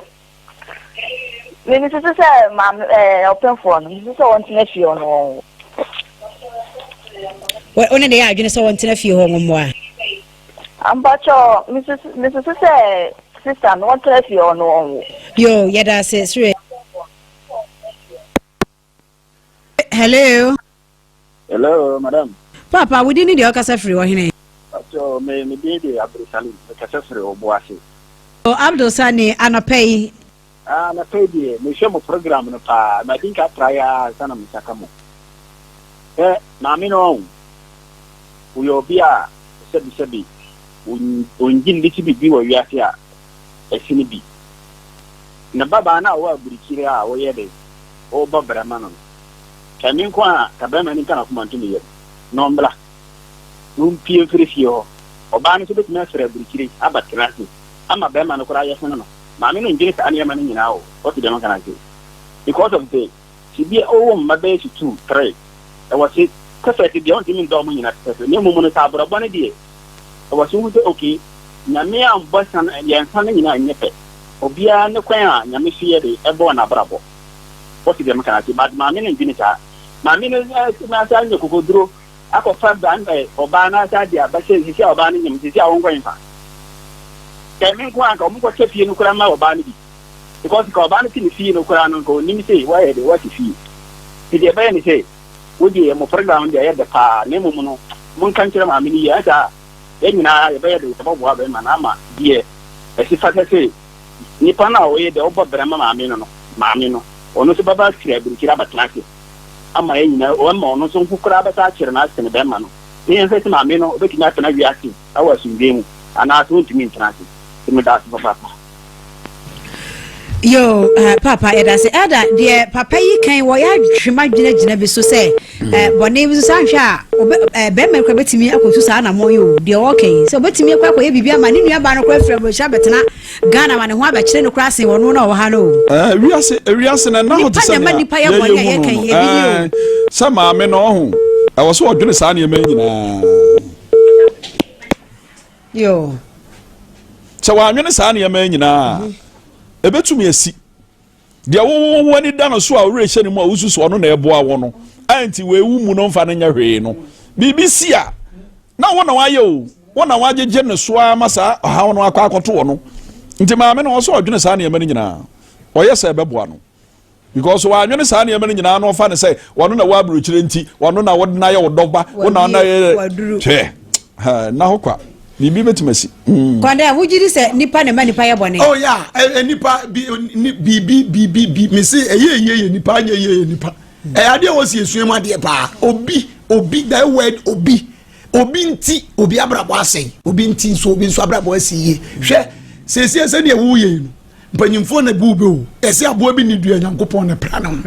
me se mam open phone me se want na fi ono one de ya adwene se want na fi ho ngomwa am pacho me se sister no want na fi ono yo yeda se sure hello madam papa we didn't the okasa free wo hene so me dey Abdul Salim me kasa free oboase o Abdul Sani anapay na pay me show mo program no pa ma dinka traya sana msaka mo na mi no uyo bia sebi unjin liti bi wo wiase a esini bi na baba na wo aburikire a wo yede o babra mano kamin kwa kabema ni kana kuma ntumi ye nombla numpie frefio obani so betuma frɛ aburikire abatrasi ama bema no kora yɛfo no maame no ngire ka ane ma no nyina o o ti dem kana ke because of the sibia o mbabe 2 3 e wasi kafeti de on timi ndo mo nyina tete ne mo no tabra bone de e wasi hu te okay nyame ambasan yɛn san nyina nyepe obia ne kwan a nyame hye de e bo na brabo o ti dem kana ke bad maame no ngine ka maame no ma sa nye kokoduro akɔfa ban ɔbaa na sa dia ba se sisi ɔbaa no nyim sisi a wɔnkɔ nfa kɛmin ko anka ɔmo kɔ fie no kora ma ɔbaa no bi because ka ɔbaa no ti ne fie no kora no ko nim sei wɔyɛ de wɔti fie ti de bɛyɛ ne sei wodi mo program de yɛ de pa ne mo no mon kan kyerɛ maame ni yɛ ta yɛ nyinaa yɛ bɛyɛ de sɛbɔboa bɛ ma na ama deɛ ɛsi fa sɛ nipa na ɔyɛ de ɔbɔ brɛ ma maame no ɔno so baba kira burukira batlake ama yɛ nyinaa ɔma ɔno so nkukura bɛta kyerɛ na asene bɛ ma no ne yɛn sɛ maame no obɛtumi atena wiase awɔ asumdwe mu anaasɛ wontumi ntena ase me da papa yo papa eda se ada de papa yi kan wo ya hwema dwena bi so se bone bi so sa hwa a be me kwa betimi akotu sa na mo yo de okay se betimi kwa kwa ye bibia ma ne nua ba no kwa fra bo sha betena Ghana ma ne ho abekire no krase wono na wo ha no wiase na ho te se na nipa ya bone ye kan ye bi sa ma me no ho e wo so odwene sa na ye ma nyina yo so wa anwene sa na ye ma nyina ebetumi esi dia wo ani da no so a wure hye ne mu a ususu ono na eboa wo no anti we wu mu no mfa na nya hwee no BBC a na wo na waye o wo na wajeje ne so amasa ha wo no akwakoto wo no nti maame no so odwene sa na ye ma nyina oyesa ebeboa no because wa anwene sa na ye ma nyina no fa ne say wono na wa aburukyire nti wono na wode na ye wodoba wo na na ye na hokwa bibi betimasi kwanda wujiri se nipa ne ma nipa ye bone oh yeah nipa bibi me say eye nipa anye eye nipa ade wo si esuemu ade pa obi that word obi nti obi abrabo asem obi nti so obi nso abrabo asiye hwe sese se ne ewu ye no mpanyimfo na bu o ese aboa bi ni dua nyankopon ne pranam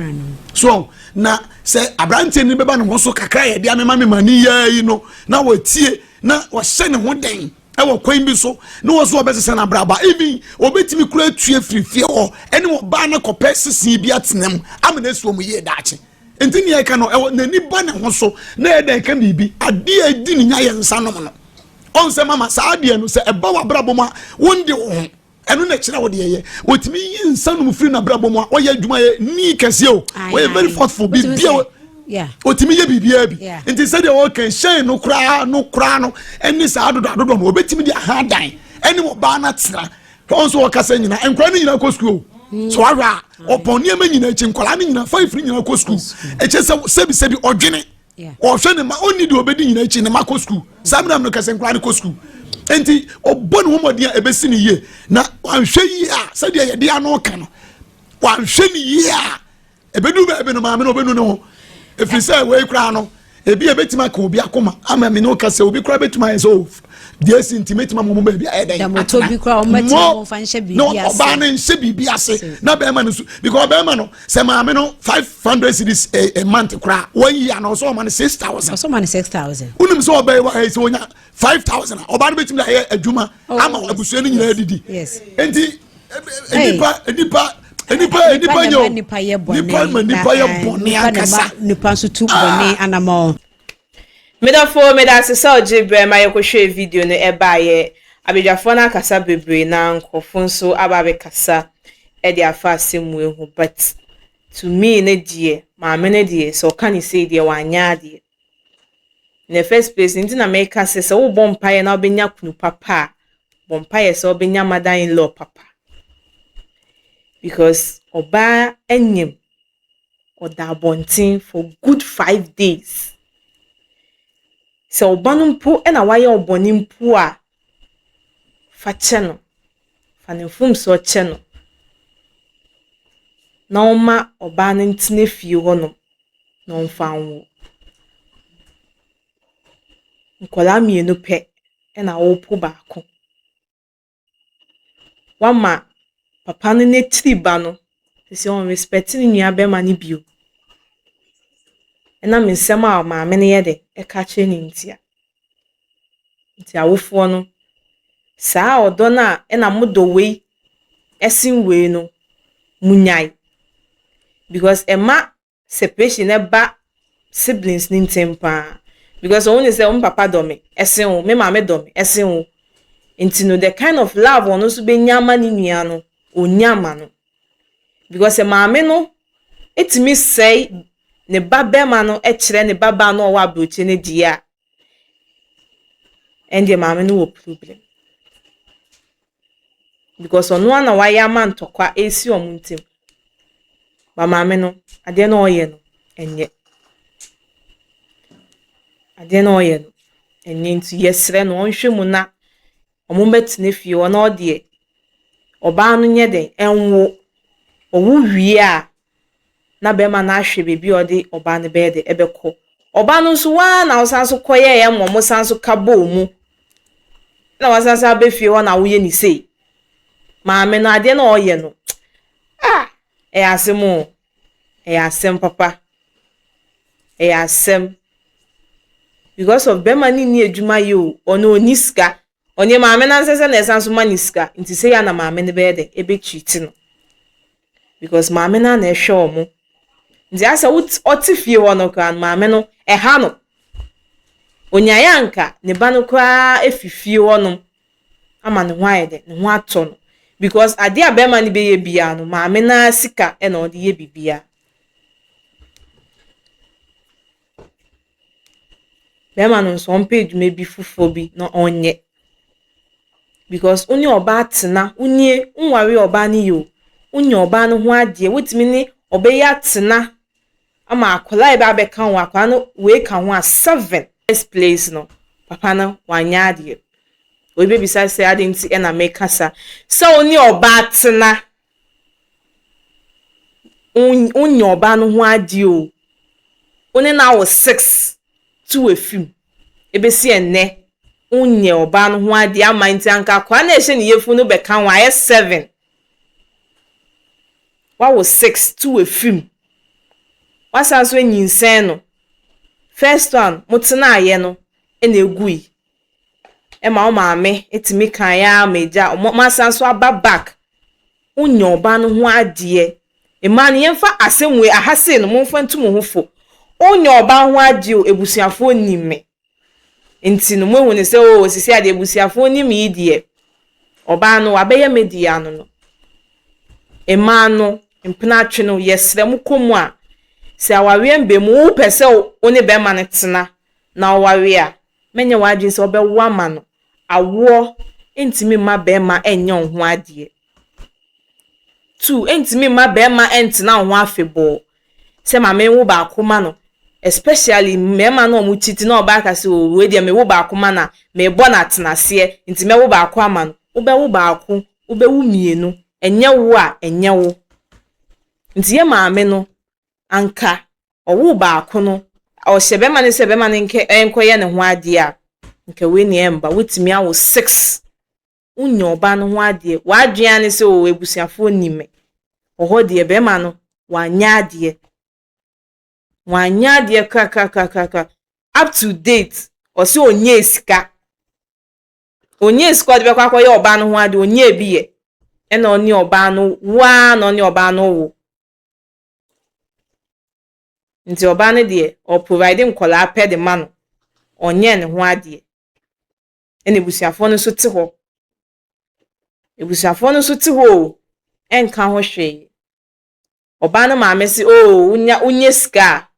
so na se abrante ni beba ne ho so kakra ye dia mema mani yi no na watie na wahye ne ho den e wo kwan bi so na wo so obesese na braba even obetimi kura tue frifie ho ene wo ba na kopɛ sisi bi atenam amena so mu ye daache enti ne ka no nani ba ne ho so na e den ka bibi ade adi ni nya ye nsanom no onse mama saa ade no se eba wa brabo ma wonde wo ho enu na kira wo de ye otimi yi nsanum free na brabo mo wo ya adwuma ye ni kase o wo very thoughtful bibia yeah otimi ye bibia bi nti se de wo kan shine no kra no eni sa adodo no obetimi de ha dan eni wo ba na tira onso wo kasa nyina enkra ni nyina ko school so ara opon ni ma nyina echi nkola ni nyina fa free nyina ko school eche se bi odwene o hwe ne ma oni de obedi nyina echi ne ma ko school samram no kasa enkra ni ko school enti obon homodi a ebesi ni ye na wanhwe yi a sade ye de ano ka no wanhwe ni ye a ebedu ba ebe no ma me no obenu ne ho efisa we kra no ebi ebetima ka obi akoma ama me no ka se obi kra betima so de sentimetima mo ba bia eden da moto bi kra o mati mo fa nhye bi no oba na nhye bi ase na be ma no because be ma no se ma me no 500 cedis a month kra 1 year na so ma no 6000 so ma no 6000 unum so oba wa se onya 5000 oba no betim da ye adwuma ama abusuo ni nyina didi yes enti enipa nyo nipa ye bone akasa nipa so tu bone anamo medafo medasesa ojibre ma yekohwe video no eba ye abedwafo na akasa bebre na nkofo nso ababe kasa e de afasem ehu but to me ne die ma me ne die so can you say die wanya die in the first place nti na make us say wo bompaye na obenya kunu papa bompaye so obenya mother in law papa because oba enyim oda bontin for good 5 days so oba no mpo na waye oboni mpo a fa cheno fa ne fum so cheno na oma oba no ntine fie ho no na onfa nwo nkola mienu pe na wo po baako wama papa no ne triba no se on respect ni nua be ma ni bio na me nsema ma me ne yede e ka che ni ntia awofo no saa odo na na modo we esin we no munyai because ema separation e ba siblings ni ntempa because only say papa do me esin o me ma me do me esin o enti no the kind of love ono so be nyama ni nua no onyama no because maame no etimi say ne baba ma no e kire ne baba no wa broche ne dia and the maame no problem because ono na wa ya man tokwa esi omuntem ba maame no ade na oye no enye ade na oye no enye ntu yesre no onhwe mu na omumetine fie ona ode oba no nye den enwo owu wie a na be ma na ahwe bebi ode oba ne be de ebekọ oba no so wa na osanso koye ye mo sanso kabo mu na wasanso abefie wo na wo ye ni sei maame no ade na oye no asem papa asem because of be ma ni edwuma yo ono oniska onye maame na nsese na esanso maniska nti se ya na maame ne be de ebe cheat no because maame na ehwe omo nti asa otifie wono kan maame no eha no onyayanka ne ba no kwa efifie wono ama ne hwae de ne ho ato no because ade abema ne be ye bia no maame na sika e na ode ye bibia bema no so page maybe fufo bi no onye because onye oba atena unye nware oba ni yo unye oba no ho ade wetimi ni obeya atena ama akola ebe abeka ho akwa no we ka ho a 7 first place no papa no wanya ade we be bisa say ade nti e na make kasa so onye oba atena unye oba no ho ade o onye na wo 6 to a film ebesi enne unye oba no ho ade ama nti anka kwa na ehye ne yefu no beka ho aye 7 was 6 to a film. Wasanso nyinsen no. First one, mutena aye no, ene egui. Ema o maame etimi kan ya meja, masanso aba back. Unyo ba no ho ade. Ema ne yemfa asemwe ahase no momfa ntumo hofo. Unyo ba ho ade o ebusuafo nime. Enti no mo ne se o sisi ade ebusuafo nime yidie. Oba no abeye media no. Ema no mpena atwe no yesre mu komu a se awawe mbemu pese one be ma ne tena na awawe a menye wadwe se obewo ama no awo entimi ma be ma enye ho ade 2 entimi ma be ma entena ho afebo se ma menwo ba akoma no especially mema no mu titi na oba ka se o we dia me wo ba akoma na me bo na tenase ntime wo ba akoma no obewo ba ako obewu mienu enye wo a enye wo ntiye maame no anka owo ba ako no o shebe mane sebe mane nke enkoye ne ho ade a nke we ne emba wetimi awo 6 unyo ba no ho ade wadwea ne se o ebusuafo nime oho de be ma no wanya ade kaka up to date o se onye esika de be kwa ye oba no ho ade onye ebiye ena oni oba no wa na oni oba no wo nti oba ne de o provide nkola pede ma no onye ne ho ade ene busuafo no so te ho enka ho hwe oba no maame si unye sika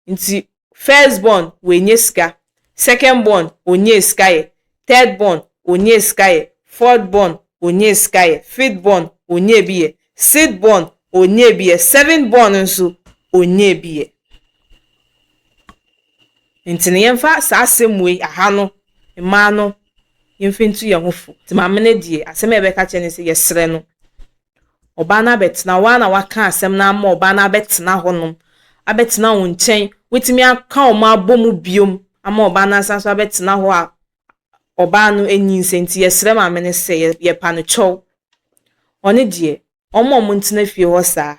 nti first born we nye sika second born onye sika third born onye sika fourth born onye sika fifth born onye biye sixth born onye biye seventh born nso onye biye nti ne yemfa sa asemwe aha no ma no yemfentu ye hofo ti maame ne die asem ebe ka chene se yesre no oba na betna wa na waka asem na ama oba na betna honom abetna wo nchen wetimi aka o ma bomu biom ama oba na sanso abetna ho a oba no enyinse nti yesre maame ne se ye pa no chow oni die omo ntena fie ho saa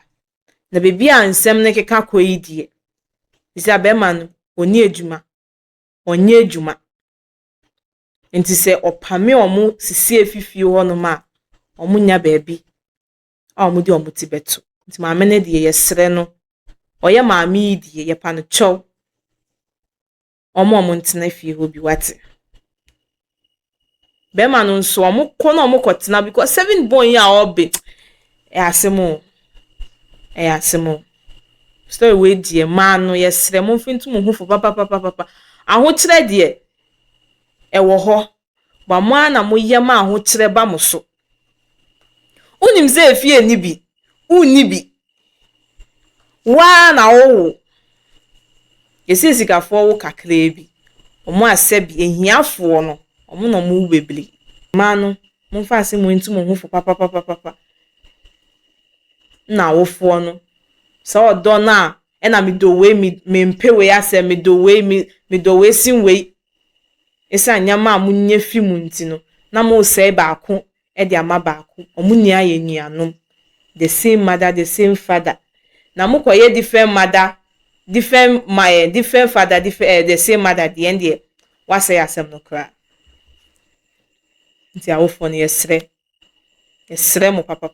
na bebi a nsem ne keka koyi die isa be man oni onye ejuma nti se opame omo sisi efifie ho no ma omo nya baabi a omo di omo ti beto nti maame ne die yesre no oye maame die ye pa no chow omo ntena fie ho bi wate be man nso omo ko na omo kotena because 7 born ya obe asemo story we die man no yesre mo mfintu mo hufo papa aho kire die ewo ho ba mo ana mo yema aho kire ba mo so unim ze efie ni bi unibi wa na owo yesi kafo wo kakra bi omo asebi ehiafo no omo no mo bebli man no mo fa ase mo ntu mo hufo papa na wofo no so do na ena mi do we me mpewe ase me do we sinwe esa nyama amunye fimu nti no na mo sei baako e de ama baako omuni aye nuanom the same mother the same father na mo koye different mother different father the same mother the end what say asem no kra nti awofo no yesre mo papa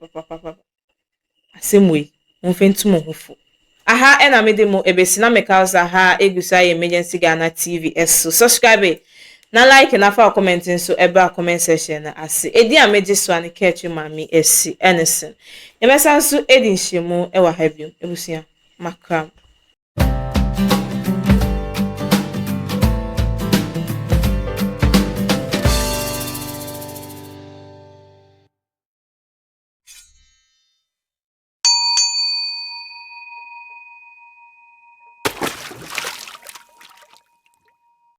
asemwe mfentu mo hofo aha ena mede mo ebesina mekausa ha egusa emergency Ghana TV so subscribe na like na fa comment nso eba comment section na ase edi ameje so an catch mami esi enesen yebesa nso edi nhyiemu ewa ha biom ebusia makram